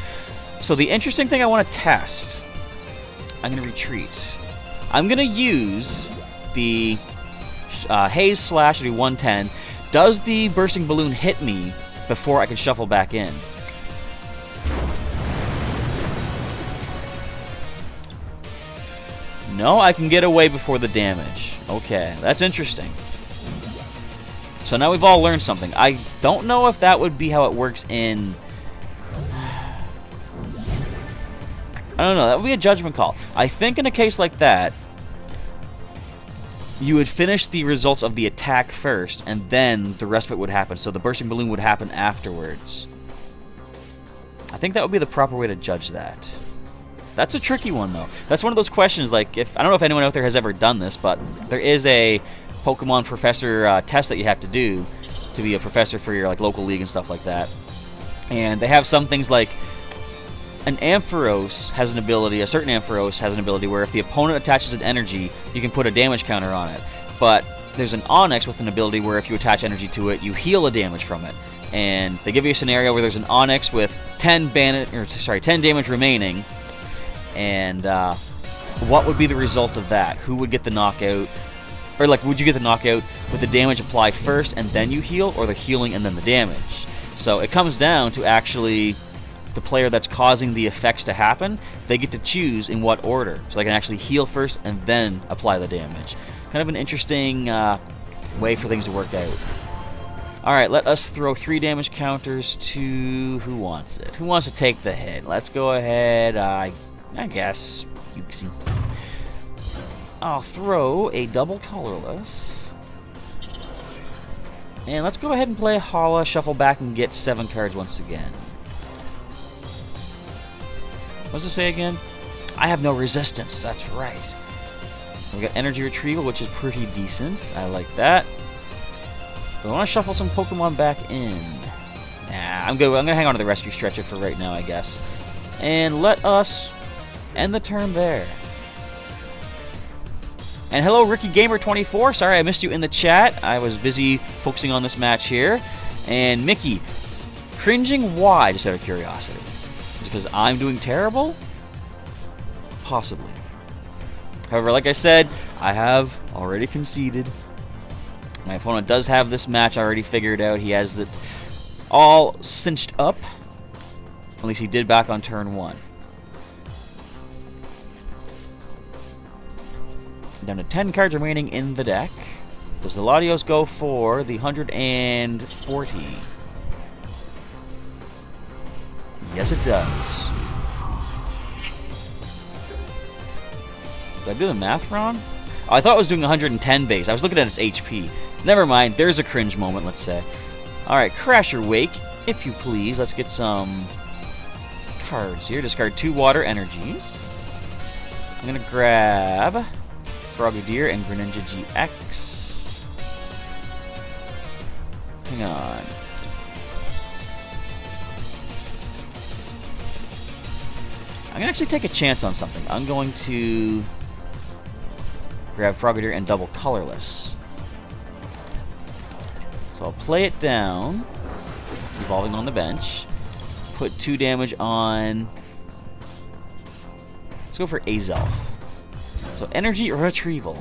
So the interesting thing I want to test, I'm going to retreat. I'm going to use the Haze Slash to do 110. Does the Bursting Balloon hit me before I can shuffle back in? No, I can get away before the damage. Okay, that's interesting. So now we've all learned something. I don't know if that would be how it works in... I don't know, that would be a judgment call. I think in a case like that, you would finish the results of the attack first, and then the rest of it would happen. So the Bursting Balloon would happen afterwards. I think that would be the proper way to judge that. That's a tricky one, though. That's one of those questions, like, I don't know if anyone out there has ever done this, but there is a Pokemon Professor test that you have to do to be a professor for your, like, local league and stuff like that. And they have some things like an Ampharos has an ability, a certain Ampharos has an ability where if the opponent attaches an energy, you can put a damage counter on it. But there's an Onix with an ability where if you attach energy to it, you heal a damage from it. And they give you a scenario where there's an Onix with 10 damage remaining. And what would be the result of that? Who would get the knockout? Or, like, would you get the knockout with the damage applied first and then you heal, or the healing and then the damage? So it comes down to actually the player that's causing the effects to happen. They get to choose in what order. So they can actually heal first and then apply the damage. Kind of an interesting way for things to work out. Alright, let us throw 3 damage counters to... who wants it? Who wants to take the hit? Let's go ahead, I guess, Yuxi. I'll throw a double colorless. And let's go ahead and play Hala, shuffle back, and get 7 cards once again. What does it say again? I have no resistance, that's right. We got energy retrieval, which is pretty decent. I like that. But I want to shuffle some Pokemon back in. Nah, I'm good. I'm going to hang on to the rescue stretcher for right now, I guess. And let us end the turn there. And hello, Ricky Gamer 24. Sorry I missed you in the chat. I was busy focusing on this match here. And Mickey, cringing why, just out of curiosity? Is it because I'm doing terrible? Possibly. However, like I said, I have already conceded. My opponent does have this match already figured out. He has it all cinched up. At least he did back on turn 1. Down to 10 cards remaining in the deck. Does the Latios go for the 140? Yes, it does. Did I do the math wrong? Oh, I thought I was doing 110 base. I was looking at its HP. Never mind. There's a cringe moment, let's say. Alright, Crasher Wake, if you please. Let's get some cards here. Discard 2 water energies. I'm going to grab Frogadier and Greninja GX. Hang on. I'm going to actually take a chance on something. I'm going to grab Frogadier and double colorless. So I'll play it down, evolving on the bench. Put 2 damage on... let's go for Azelf. So energy retrieval.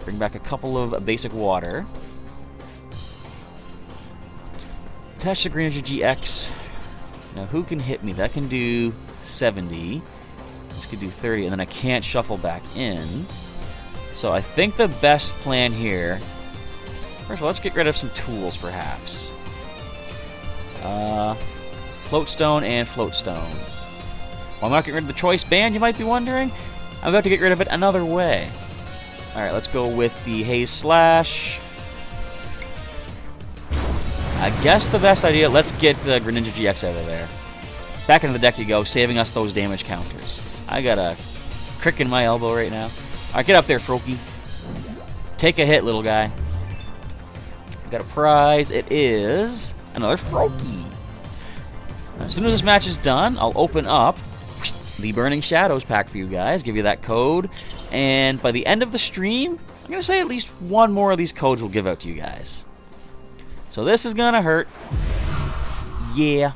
Bring back a couple of basic water. Attach the Greninja GX. Now who can hit me? That can do 70. This could do 30, and then I can't shuffle back in. So I think the best plan here... first of all, let's get rid of some tools, perhaps. Floatstone and Floatstone. Well, I'm not getting rid of the Choice Band, you might be wondering. I'm about to get rid of it another way. Alright, let's go with the Haze Slash. I guess the best idea, let's get Greninja GX out of there. Back into the deck you go, saving us those damage counters. I got a crick in my elbow right now. Alright, get up there, Froakie. Take a hit, little guy. Got a prize. It is another Froakie. As soon as this match is done, I'll open up the Burning Shadows pack for you guys, give you that code, and by the end of the stream, I'm going to say at least one more of these codes will give out to you guys. So this is going to hurt. Yeah.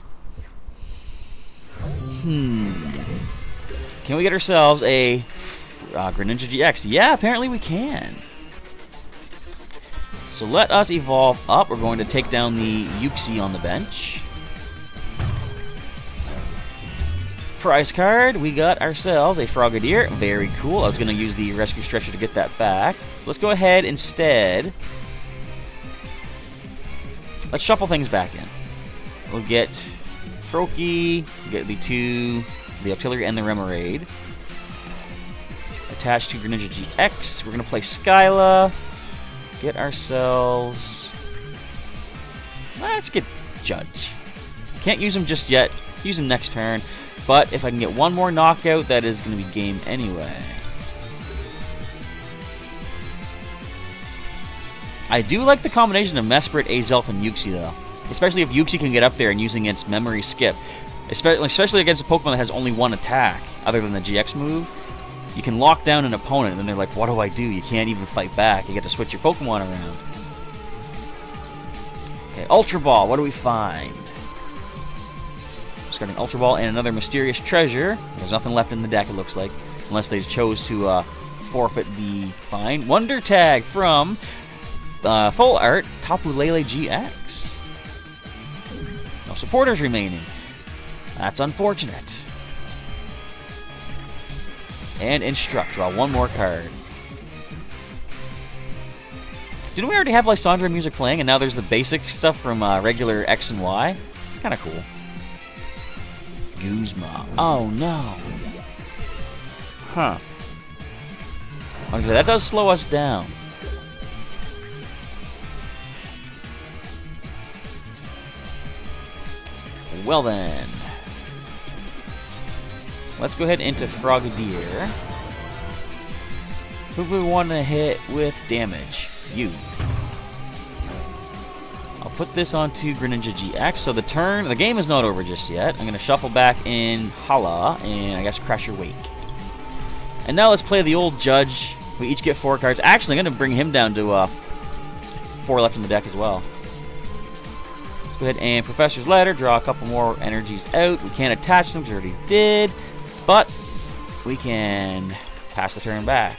Can we get ourselves a Greninja GX? Yeah, apparently we can. So let us evolve up. We're going to take down the Yuxi on the bench. Prize card, we got ourselves a Frogadier. Very cool. I was going to use the Rescue Stretcher to get that back. Let's go ahead instead. Let's shuffle things back in. We'll get Froakie, get the 2, the Octillery and the Remoraid. Attached to Greninja GX. We're going to play Skyla. Get ourselves... let's get Judge. Can't use him just yet. Use him next turn. But if I can get one more knockout, that is going to be game anyway. I do like the combination of Mesprit, Azelf, and Uxie, though. Especially if Uxie can get up there and using its memory skip. Especially against a Pokemon that has only one attack, other than the GX move. You can lock down an opponent, and then they're like, what do I do? You can't even fight back. You get to switch your Pokemon around. Okay, Ultra Ball. What do we find? Discarding Ultra Ball and another mysterious treasure. There's nothing left in the deck, it looks like. Unless they chose to forfeit the fine. Wonder Tag from Full Art, Tapu Lele GX. No supporters remaining. That's unfortunate. And Instruct. Draw one more card. Didn't we already have Lysandra music playing, and now there's the basic stuff from regular X and Y? It's kind of cool. Guzma. Oh, no. Huh. Okay, that does slow us down. Well then. Let's go ahead into Frogadier. Who do we want to hit with damage? You. I'll put this onto Greninja GX. So the game is not over just yet. I'm going to shuffle back in Hala and I guess Crash Your Wake. And now let's play the old Judge. We each get 4 cards. Actually, I'm going to bring him down to 4 left in the deck as well. Let's go ahead and Professor's Letter. Draw a couple more energies out. We can't attach them because we already did. But we can pass the turn back.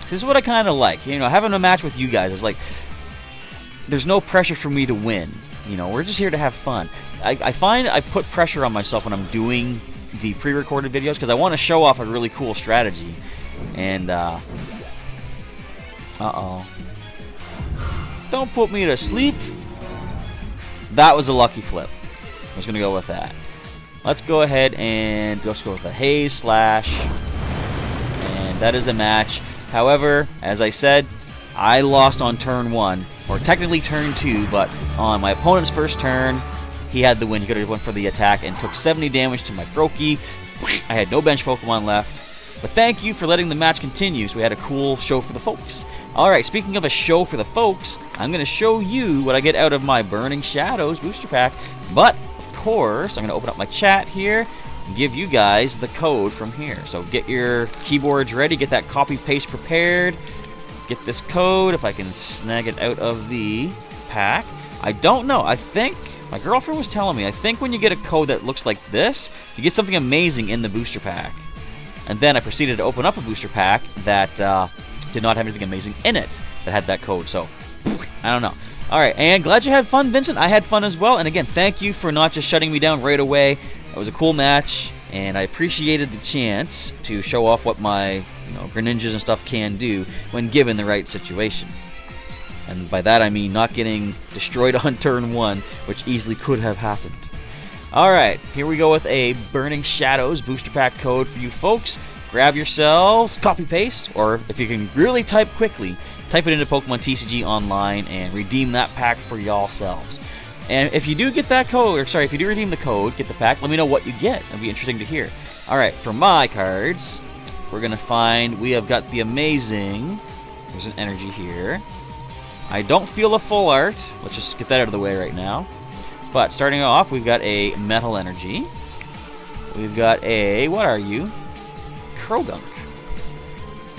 This is what I kind of like. You know, having a match with you guys is like, there's no pressure for me to win. You know, we're just here to have fun. I find I put pressure on myself when I'm doing the pre-recorded videos because I want to show off a really cool strategy. And, uh-oh. Don't put me to sleep. That was a lucky flip. I was going to go with that. Let's go ahead and let's go with a Haze Slash. And that is a match. However, as I said, I lost on turn 1, or technically turn 2, but on my opponent's first turn, he had the win. He could have went for the attack and took 70 damage to my Froakie. I had no bench Pokemon left. But thank you for letting the match continue, so we had a cool show for the folks. Alright, speaking of a show for the folks, I'm going to show you what I get out of my Burning Shadows booster pack. But, of course, I'm going to open up my chat here and give you guys the code from here. So get your keyboards ready, get that copy-paste prepared. Get this code, if I can snag it out of the pack. I don't know, I think, my girlfriend was telling me, I think when you get a code that looks like this, you get something amazing in the booster pack. And then I proceeded to open up a booster pack that did not have anything amazing in it that had that code. So, I don't know. Alright, and glad you had fun, Vincent. I had fun as well. And again, thank you for not just shutting me down right away. It was a cool match, and I appreciated the chance to show off what my Greninjas and stuff can do when given the right situation. And by that I mean not getting destroyed on turn 1, which easily could have happened. Alright, here we go with a Burning Shadows booster pack code for you folks. Grab yourselves, copy-paste, or if you can really type quickly, type it into Pokemon TCG Online and redeem that pack for y'all selves. And if you do get that code, or sorry, if you do redeem the code, get the pack, let me know what you get. It'll be interesting to hear. Alright, for my cards, we're going to find, we have got the amazing, there's an energy here. I don't feel a full art. Let's just get that out of the way right now. But starting off, we've got a Metal Energy. We've got a, what are you? Krogunk.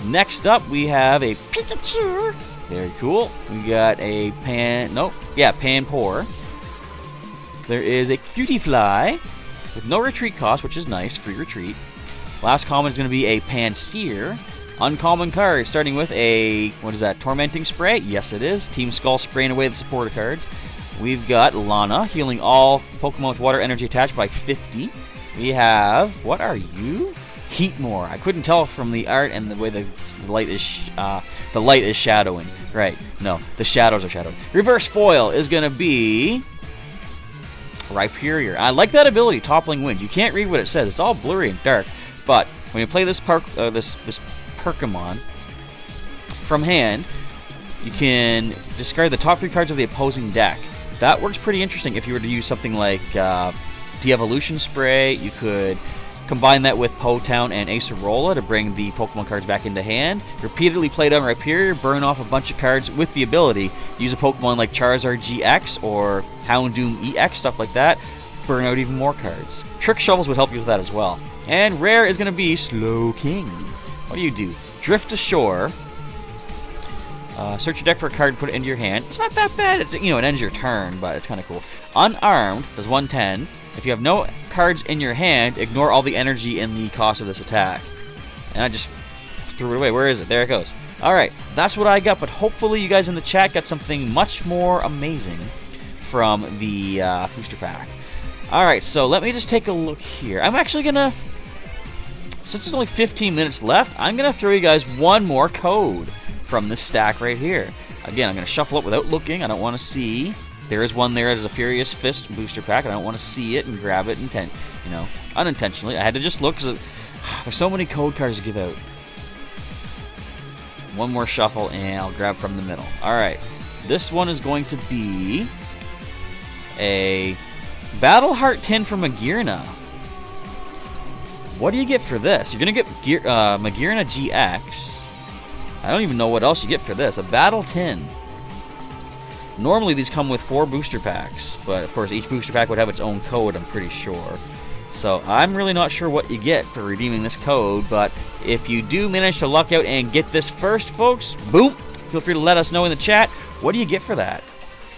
Next up, we have a Pikachu. Very cool. We got a Panpour. There is a Cutiefly with no retreat cost, which is nice, free retreat. Last common is going to be a Pansear. Uncommon card, starting with a, what is that, Tormenting Spray? Yes, it is. Team Skull spraying away the supporter cards. We've got Lana, healing all Pokemon with water energy attached by 50. We have, what are you? Heatmore. I couldn't tell from the art and the way the light is shadowing. Right, no, the shadows are shadowed. Reverse Foil is going to be Rhyperior. I like that ability, Toppling Wind. You can't read what it says. It's all blurry and dark. But when you play this Pokemon from hand, you can discard the top 3 cards of the opposing deck. that works pretty interesting if you were to use something like De-Evolution Spray. You could combine that with Potown and Acerola to bring the Pokemon cards back into hand. Repeatedly play down Rhyperior, burn off a bunch of cards with the ability. Use a Pokemon like Charizard GX or Houndoom EX, stuff like that. Burn out even more cards. Trick Shovels would help you with that as well. And rare is going to be Slow King. What do? Drift ashore. Search your deck for a card and put it into your hand. It's not that bad. It's, you know, it ends your turn, but it's kind of cool. Unarmed does 110. If you have no cards in your hand, ignore all the energy in the cost of this attack. And I just threw it away. Where is it? There it goes. Alright, that's what I got, but hopefully you guys in the chat got something much more amazing from the booster pack. Alright, so let me just take a look here. I'm actually going to, since there's only 15 minutes left, I'm going to throw you guys one more code from this stack right here. Again, I'm going to shuffle it without looking. I don't want to see. There is one there. There's a Furious Fist booster pack. I don't want to see it and grab it unintentionally. I had to just look because there's so many code cards to give out. One more shuffle and I'll grab from the middle. Alright. This one is going to be a Battle Heart Tin for Magearna. What do you get for this? You're going to get Magearna GX. I don't even know what else you get for this. A Battle Tin. Normally these come with 4 booster packs, but of course each booster pack would have its own code, I'm pretty sure. So I'm really not sure what you get for redeeming this code, but if you do manage to luck out and get this first, folks, boom, feel free to let us know in the chat. What do you get for that?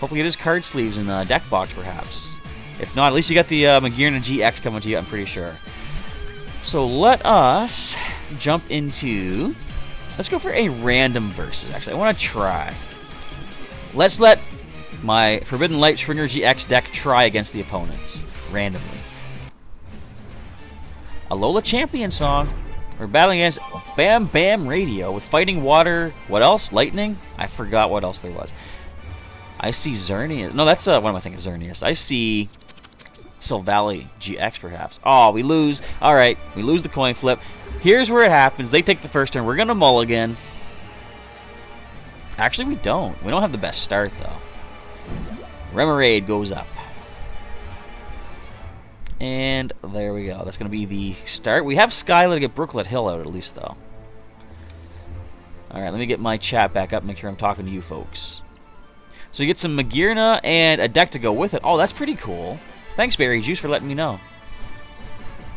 Hopefully it is card sleeves in the deck box, perhaps. If not, at least you got the Magearna GX coming to you, I'm pretty sure. So let us jump into... Let's go for a random versus, actually. I want to try. Let's let my Forbidden Light Springer GX deck try against the opponents, randomly. Alola Champion song. We're battling against Bam Bam Radio with Fighting Water. What else? Lightning? I forgot what else there was. I see Xerneas. No, that's, what am I thinking? Xerneas. I see Silvally GX, perhaps. Oh, we lose. Alright, we lose the coin flip. Here's where it happens. They take the first turn. We're going to mulligan. Actually, we don't. We don't have the best start, though. Remoraid goes up. And there we go. That's going to be the start. We have Skyla to get Brooklet Hill out, at least, though. Alright, let me get my chat back up, make sure I'm talking to you folks. So you get some Magearna and a deck to go with it. Oh, that's pretty cool. Thanks, Berry Juice, for letting me know.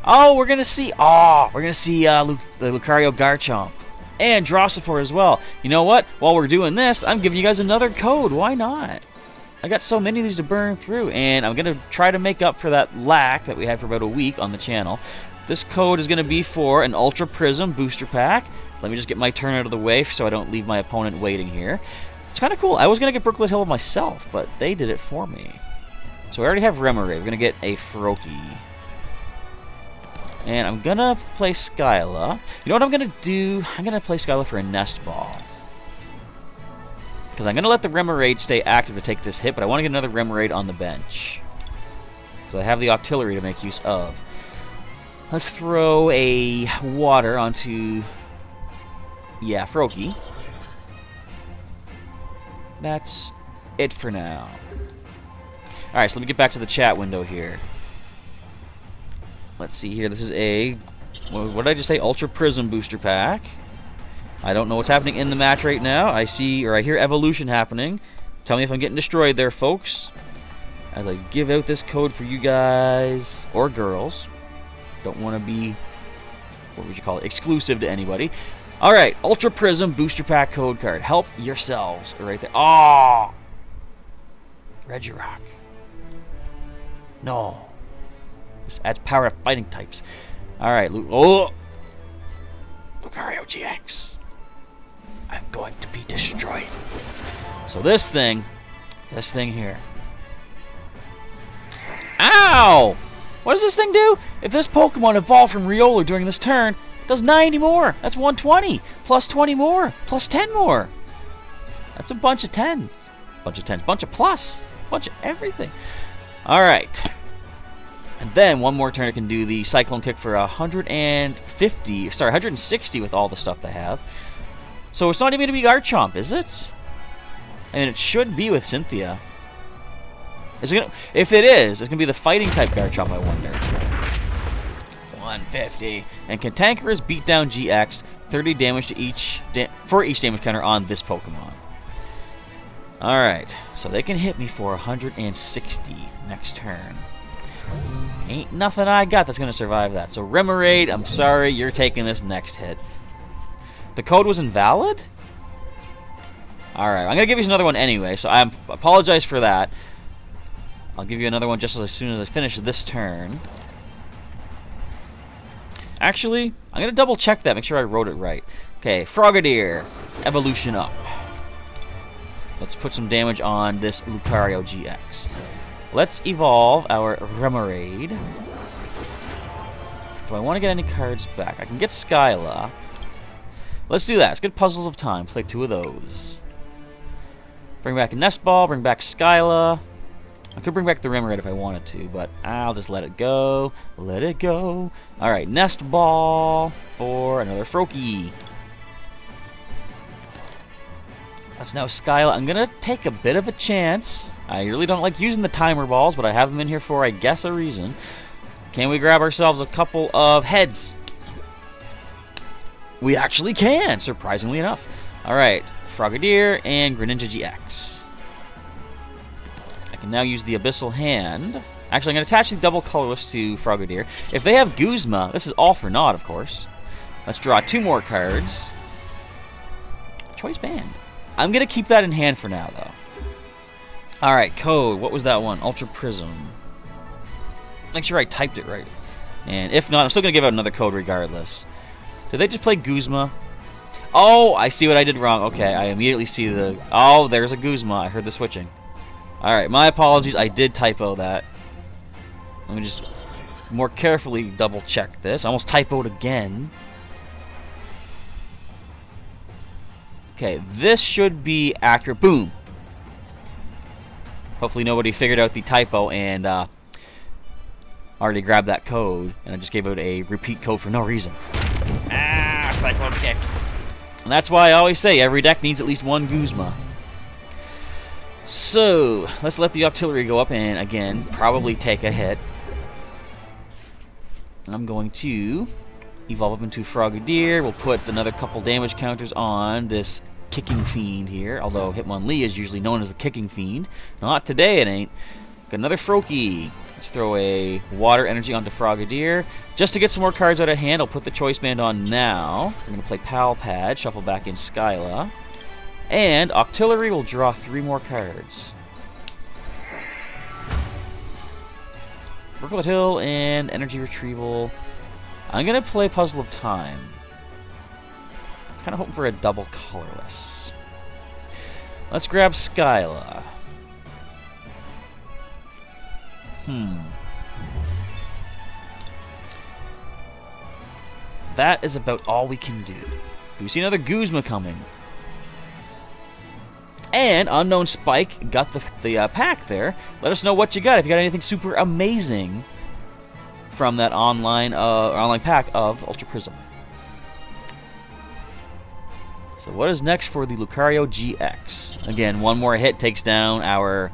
Oh, we're going to see... Oh, we're going to see the Lucario Garchomp. And draw support as well. You know what? While we're doing this, I'm giving you guys another code. Why not? I got so many of these to burn through, and I'm going to try to make up for that lack that we had for about a week on the channel. This code is going to be for an Ultra Prism booster pack. Let me just get my turn out of the way so I don't leave my opponent waiting here. It's kind of cool. I was going to get Brooklet Hill myself, but they did it for me. So I already have Remoraid. We're going to get a Froakie. And I'm going to play Skyla. You know what I'm going to do? I'm going to play Skyla for a Nest Ball. Because I'm going to let the Remoraid stay active to take this hit, but I want to get another Remoraid on the bench. So I have the Octillery to make use of. Let's throw a Water onto... Yeah, Froakie. That's it for now. Alright, so let me get back to the chat window here. Let's see here. This is a... What did I just say? Ultra Prism booster pack. I don't know what's happening in the match right now. I see, or I hear evolution happening. Tell me if I'm getting destroyed there, folks. As I give out this code for you guys, or girls. Don't want to be, what would you call it, exclusive to anybody. Alright, Ultra Prism booster pack code card. Help yourselves. Right there. Oh! Regirock. No. This adds power to fighting types. Alright, oh! Lucario GX. I'm going to be destroyed. So this thing here. Ow! What does this thing do? If this Pokemon evolved from Riolu during this turn, it does 90 more. That's 120. Plus 20 more. Plus 10 more. That's a bunch of 10s. Bunch of 10s. Bunch of plus. Bunch of everything. Alright. And then one more turn it can do the Cyclone Kick for 150. Sorry, 160 with all the stuff they have. So it's not even going to be Garchomp, is it? I mean, it should be with Cynthia. Is it gonna, if it is, it's going to be the fighting type Garchomp, I wonder. 150. And Cantankerous beat down GX, 30 damage to for each damage counter on this Pokemon. Alright, so they can hit me for 160 next turn. Ain't nothing I got that's going to survive that. So Remoraid, I'm sorry, you're taking this next hit. The code was invalid? Alright, I'm going to give you another one anyway, so I apologize for that. I'll give you another one just as soon as I finish this turn. Actually, I'm going to double check that, make sure I wrote it right. Okay, Frogadier, evolution up. Let's put some damage on this Lucario GX. Let's evolve our Remoraid. Do I want to get any cards back? I can get Skyla. Let's do that. Let's get Puzzles of Time. Play 2 of those. Bring back a Nest Ball. Bring back Skyla. I could bring back the Remoraid if I wanted to, but I'll just let it go. Let it go. Alright, Nest Ball for another Froakie. That's now Skyla. I'm going to take a bit of a chance. I really don't like using the timer balls, but I have them in here for, I guess, a reason. Can we grab ourselves a couple of heads? We actually can, surprisingly enough. Alright, Frogadier and Greninja GX. I can now use the Abyssal Hand. Actually, I'm going to attach the double colorless to Frogadier. If they have Guzma, this is all for naught, of course. Let's draw 2 more cards. Choice Band. I'm going to keep that in hand for now, though. Alright, code. What was that one? Ultra Prism. Make sure I typed it right. And if not, I'm still going to give out another code regardless. Did they just play Guzma? Oh, I see what I did wrong. Okay, I immediately see the... Oh, there's a Guzma. I heard the switching. Alright, my apologies. I did typo that. Let me just more carefully double check this. I almost typoed again. Okay, this should be accurate. Boom. Hopefully nobody figured out the typo and already grabbed that code. And I just gave out a repeat code for no reason. Ah, Cyclone Kick. And that's why I always say every deck needs at least 1 Guzma. So, let's let the Octillery go up and, again, probably take a hit. I'm going to evolve up into Frogadier. We'll put another couple damage counters on this Kicking Fiend here, although Hitmonlee is usually known as the Kicking Fiend. Not today, it ain't. Got another Froakie. Let's throw a Water Energy onto Frogadier. Just to get some more cards out of hand, I'll put the Choice Band on now. I'm going to play Pal Pad, shuffle back in Skyla. And Octillery will draw 3 more cards. Brooklet Hill and Energy Retrieval. I'm going to play Puzzle of Time. Kind of hoping for a double colorless. Let's grab Skyla. That is about all we can do. Do we see another Guzma coming? And Unknown Spike got the pack there. Let us know what you got. If you got anything super amazing from that online pack of Ultra Prism. So what is next for the Lucario GX? Again, 1 more hit takes down our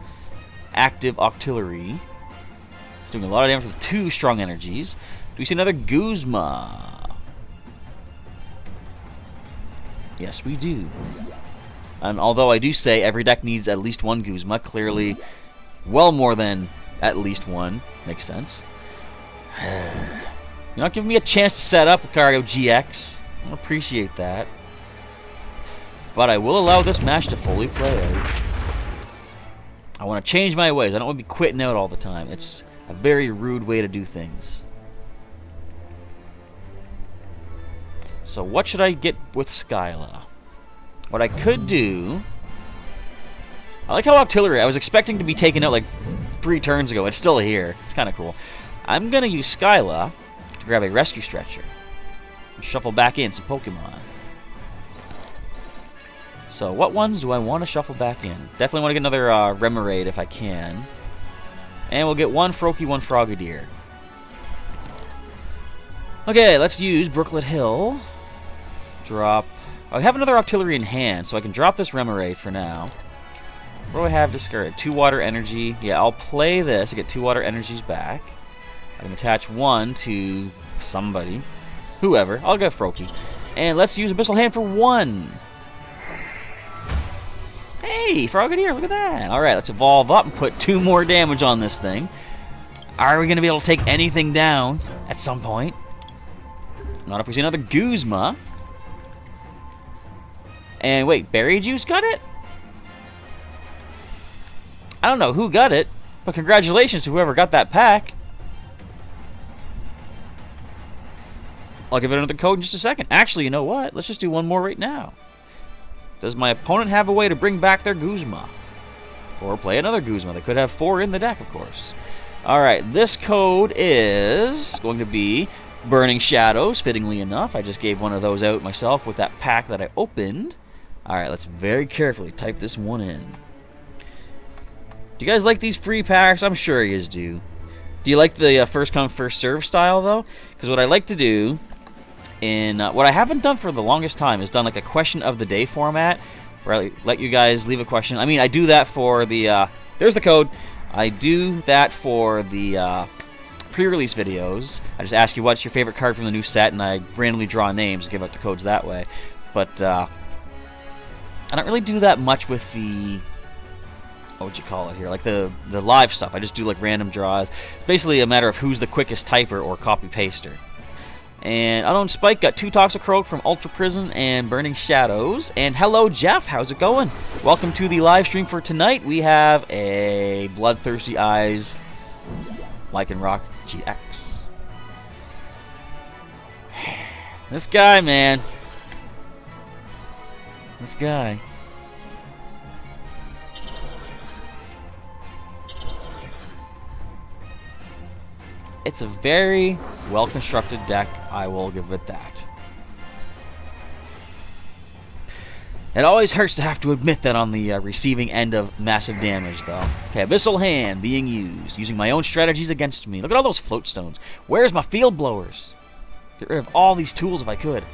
active Octillery. It's doing a lot of damage with 2 strong energies. Do we see another Guzma? Yes, we do. And although I do say every deck needs at least 1 Guzma, clearly well more than at least 1. Makes sense. You're not giving me a chance to set up Lucario GX. I don't appreciate that. But I will allow this match to fully play out. I want to change my ways. I don't want to be quitting out all the time. It's a very rude way to do things. So what should I get with Skyla? What I could do... I like how Octillery, I was expecting to be taken out like 3 turns ago. It's still here. It's kind of cool. I'm going to use Skyla to grab a Rescue Stretcher. And shuffle back in some Pokemon. So what ones do I want to shuffle back in? Definitely want to get another Remoraid if I can. And we'll get 1 Froakie, 1 Frogadier. Okay, let's use Brooklet Hill. Drop... I have another Octillery in hand, so I can drop this Remoraid for now. What do I have discarded? 2 water energy. Yeah, I'll play this to get 2 water energies back. I can attach 1 to somebody. Whoever. I'll get Froakie. And let's use Abyssal Hand for 1. Hey, Frogadier, look at that. Alright, let's evolve up and put 2 more damage on this thing. Are we going to be able to take anything down at some point? Not if we see another Guzma. And wait, Berry Juice got it? I don't know who got it, but congratulations to whoever got that pack. I'll give it another code in just a second. Actually, you know what? Let's just do one more right now. Does my opponent have a way to bring back their Guzma? Or play another Guzma? They could have 4 in the deck, of course. Alright, this code is going to be Burning Shadows, fittingly enough. I just gave one of those out myself with that pack that I opened. Alright, let's very carefully type this one in. Do you guys like these free packs? I'm sure you guys do. Do you like the first come, first serve style, though? Because what I like to do, in what I haven't done for the longest time, is done like a question of the day format, where I let you guys leave a question. I mean, I do that for the, there's the code. I do that for the pre-release videos. I just ask you what's your favorite card from the new set, and I randomly draw names and give out the codes that way. But I don't really do that much with the, what would you call it here, like the live stuff. I just do like random draws. Basically a matter of who's the quickest typer or copy-paster. And Unknown Spike got 2 Toxicroak from Ultra Prison and Burning Shadows. And hello, Jeff. How's it going? Welcome to the live stream for tonight. We have a Bloodthirsty Eyes Lycanroc GX. This guy, man. This guy. It's a very well-constructed deck, I will give it that. It always hurts to have to admit that on the receiving end of massive damage, though. Okay, Abyssal Hand being used, using my own strategies against me. Look at all those float stones. Where's my field blowers? Get rid of all these tools if I could.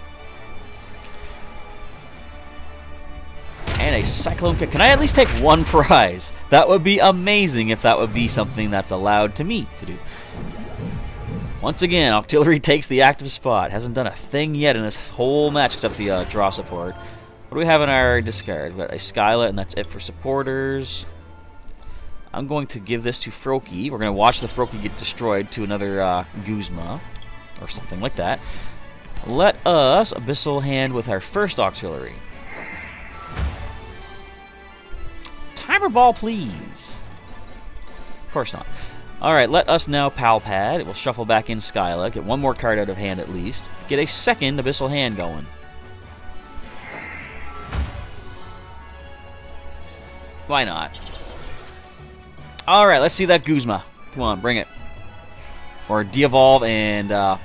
And a Cyclone Kick. Can I at least take 1 prize? That would be amazing if that would be something that's allowed to me to do. Once again, Octillery takes the active spot. Hasn't done a thing yet in this whole match except the draw support. What do we have in our discard? We've got a Skyla, and that's it for supporters. I'm going to give this to Froakie. We're going to watch the Froakie get destroyed to another Guzma, or something like that. Let us Abyssal Hand with our first Octillery. Timer Ball, please. Of course not. Alright, let us now Pal Pad. It will shuffle back in Skyla. Get 1 more card out of hand at least. Get a second Abyssal Hand going. Why not? Alright, let's see that Guzma. Come on, bring it. Or de-evolve and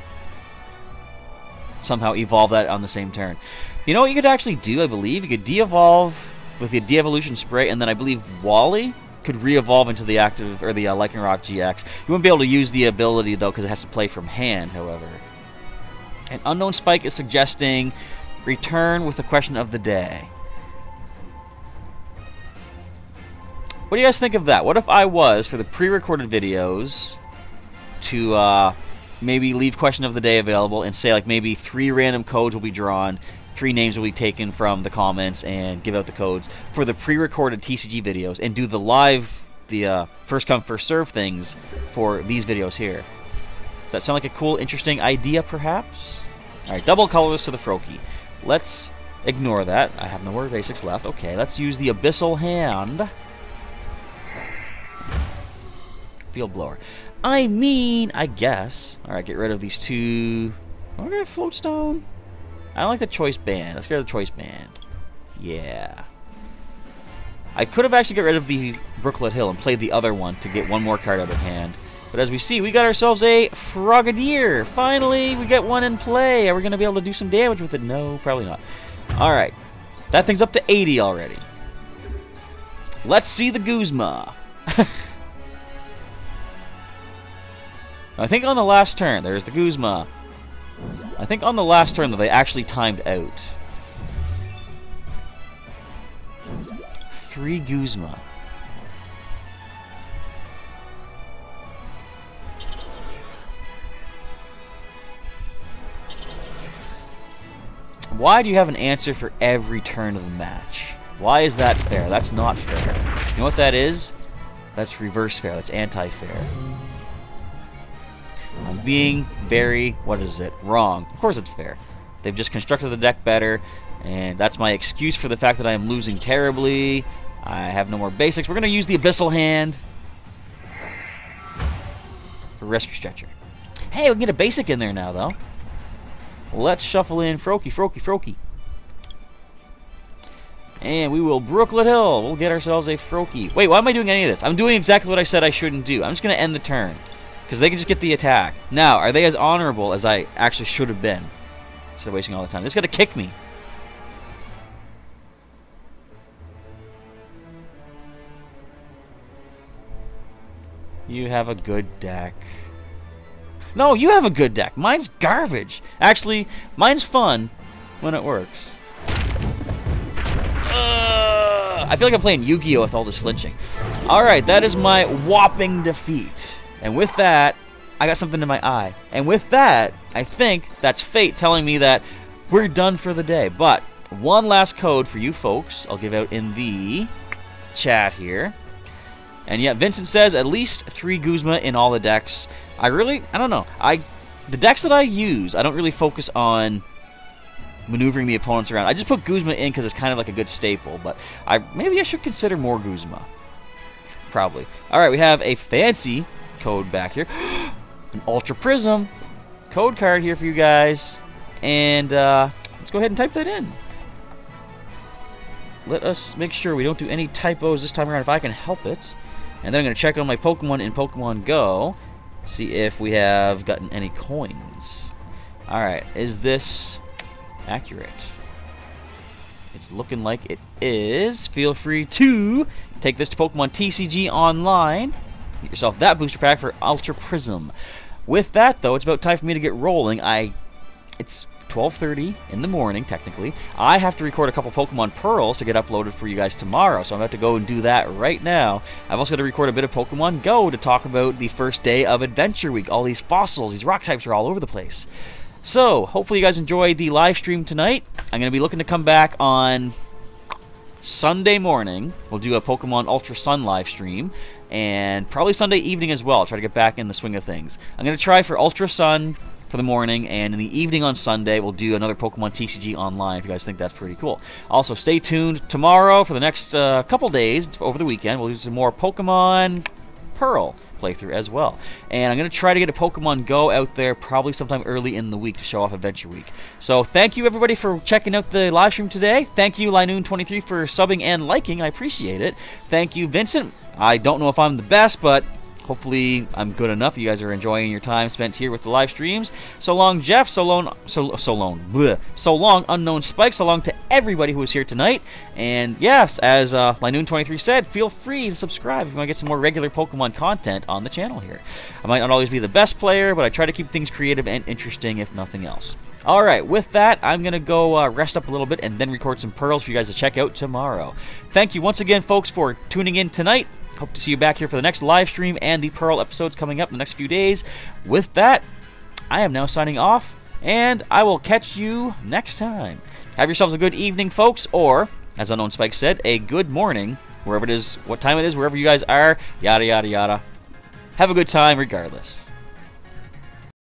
somehow evolve that on the same turn. You know what you could actually do, I believe? You could de-evolve with the de-evolution spray, and then I believe Wally could re-evolve into the active, or the Lycanroc GX. You wouldn't be able to use the ability, though, because it has to play from hand, however. And Unknown Spike is suggesting return with the question of the day. What do you guys think of that? What if I was, for the pre-recorded videos, to maybe leave question of the day available and say, like, maybe 3 random codes will be drawn, 3 names will be taken from the comments, and give out the codes for the pre-recorded TCG videos, and do the live, the first come first serve things for these videos here. Does that sound like a cool, interesting idea, perhaps? Alright, double colorless to the Froakie. Let's ignore that. I have no more basics left. Okay, let's use the Abyssal Hand. Field Blower. I mean, I guess. Alright, get rid of these 2. Am I gonna Float Stone? I don't like the Choice Band. Let's get rid of the Choice Band. Yeah. I could have actually got rid of the Brooklet Hill and played the other one to get 1 more card out of hand. But as we see, we got ourselves a Frogadier. Finally, we get 1 in play. Are we going to be able to do some damage with it? No, probably not. Alright. That thing's up to 80 already. Let's see the Guzma. I think on the last turn, there's the Guzma. I think on the last turn, though, they actually timed out. 3 Guzma. Why do you have an answer for every turn of the match? Why is that fair? That's not fair. You know what that is? That's reverse fair. That's anti-fair. I'm being very, what is it, wrong. Of course it's fair. They've just constructed the deck better, and that's my excuse for the fact that I am losing terribly. I have no more basics. We're going to use the Abyssal Hand for Rescue Stretcher. Hey, we can get a basic in there now, though. Let's shuffle in Froakie, Froakie, Froakie. And we will Brooklet Hill. We'll get ourselves a Froakie. Wait, why am I doing any of this? I'm doing exactly what I said I shouldn't do. I'm just going to end the turn, because they can just get the attack. Now, are they as honorable as I actually should have been? Instead of wasting all the time. They just got to kick me. You have a good deck. No, you have a good deck. Mine's garbage. Actually, mine's fun when it works. I feel like I'm playing Yu-Gi-Oh! With all this flinching. Alright, that is my whopping defeat. And with that, I got something in my eye. And with that, I think that's fate telling me that we're done for the day. But one last code for you folks I'll give out in the chat here. And yeah, Vincent says at least 3 Guzma in all the decks. I don't know. The decks that I use, I don't really focus on maneuvering the opponents around. I just put Guzma in because it's kind of like a good staple, but maybe I should consider more Guzma. Probably. Alright, we have a fancy code back here. An Ultra Prism code card here for you guys. And let's go ahead and type that in. Let us make sure we don't do any typos this time around if I can help it. And then I'm going to check on my Pokemon in Pokemon Go. See if we have gotten any coins. Alright, is this accurate? It's looking like it is. Feel free to take this to Pokemon TCG Online. Get yourself that booster pack for Ultra Prism. With that, though, it's about time for me to get rolling. It's 12:30 in the morning, technically. I have to record a couple Pokemon Pearls to get uploaded for you guys tomorrow, so I'm about to go and do that right now. I've also got to record a bit of Pokemon Go to talk about the first day of Adventure Week. All these fossils, these rock types are all over the place. So, hopefully you guys enjoyed the live stream tonight. I'm going to be looking to come back on Sunday morning. We'll do a Pokemon Ultra Sun live stream, and probably Sunday evening as well. I'll try to get back in the swing of things. I'm going to try for Ultra Sun for the morning, and in the evening on Sunday we'll do another Pokemon TCG Online if you guys think that's pretty cool. Also, stay tuned tomorrow for the next couple days over the weekend. We'll do some more Pokemon Pearl playthrough as well. And I'm going to try to get a Pokemon Go out there probably sometime early in the week to show off Adventure Week. So thank you everybody for checking out the live stream today. Thank you Linoon23 for subbing and liking. I appreciate it. Thank you Vincent. I don't know if I'm the best, but hopefully I'm good enough. You guys are enjoying your time spent here with the live streams. So long, Jeff. So long, Unknown Spike. So long to everybody who was here tonight. And yes, as Linoon23 said, feel free to subscribe if you want to get some more regular Pokemon content on the channel here. I might not always be the best player, but I try to keep things creative and interesting, if nothing else. Alright, with that, I'm going to go rest up a little bit and then record some Pearls for you guys to check out tomorrow. Thank you once again, folks, for tuning in tonight. Hope to see you back here for the next live stream and the Pearl episodes coming up in the next few days. With that, I am now signing off, and I will catch you next time. Have yourselves a good evening, folks, or, as Unknown Spike said, a good morning, wherever it is, what time it is, wherever you guys are, yada, yada, yada. Have a good time regardless.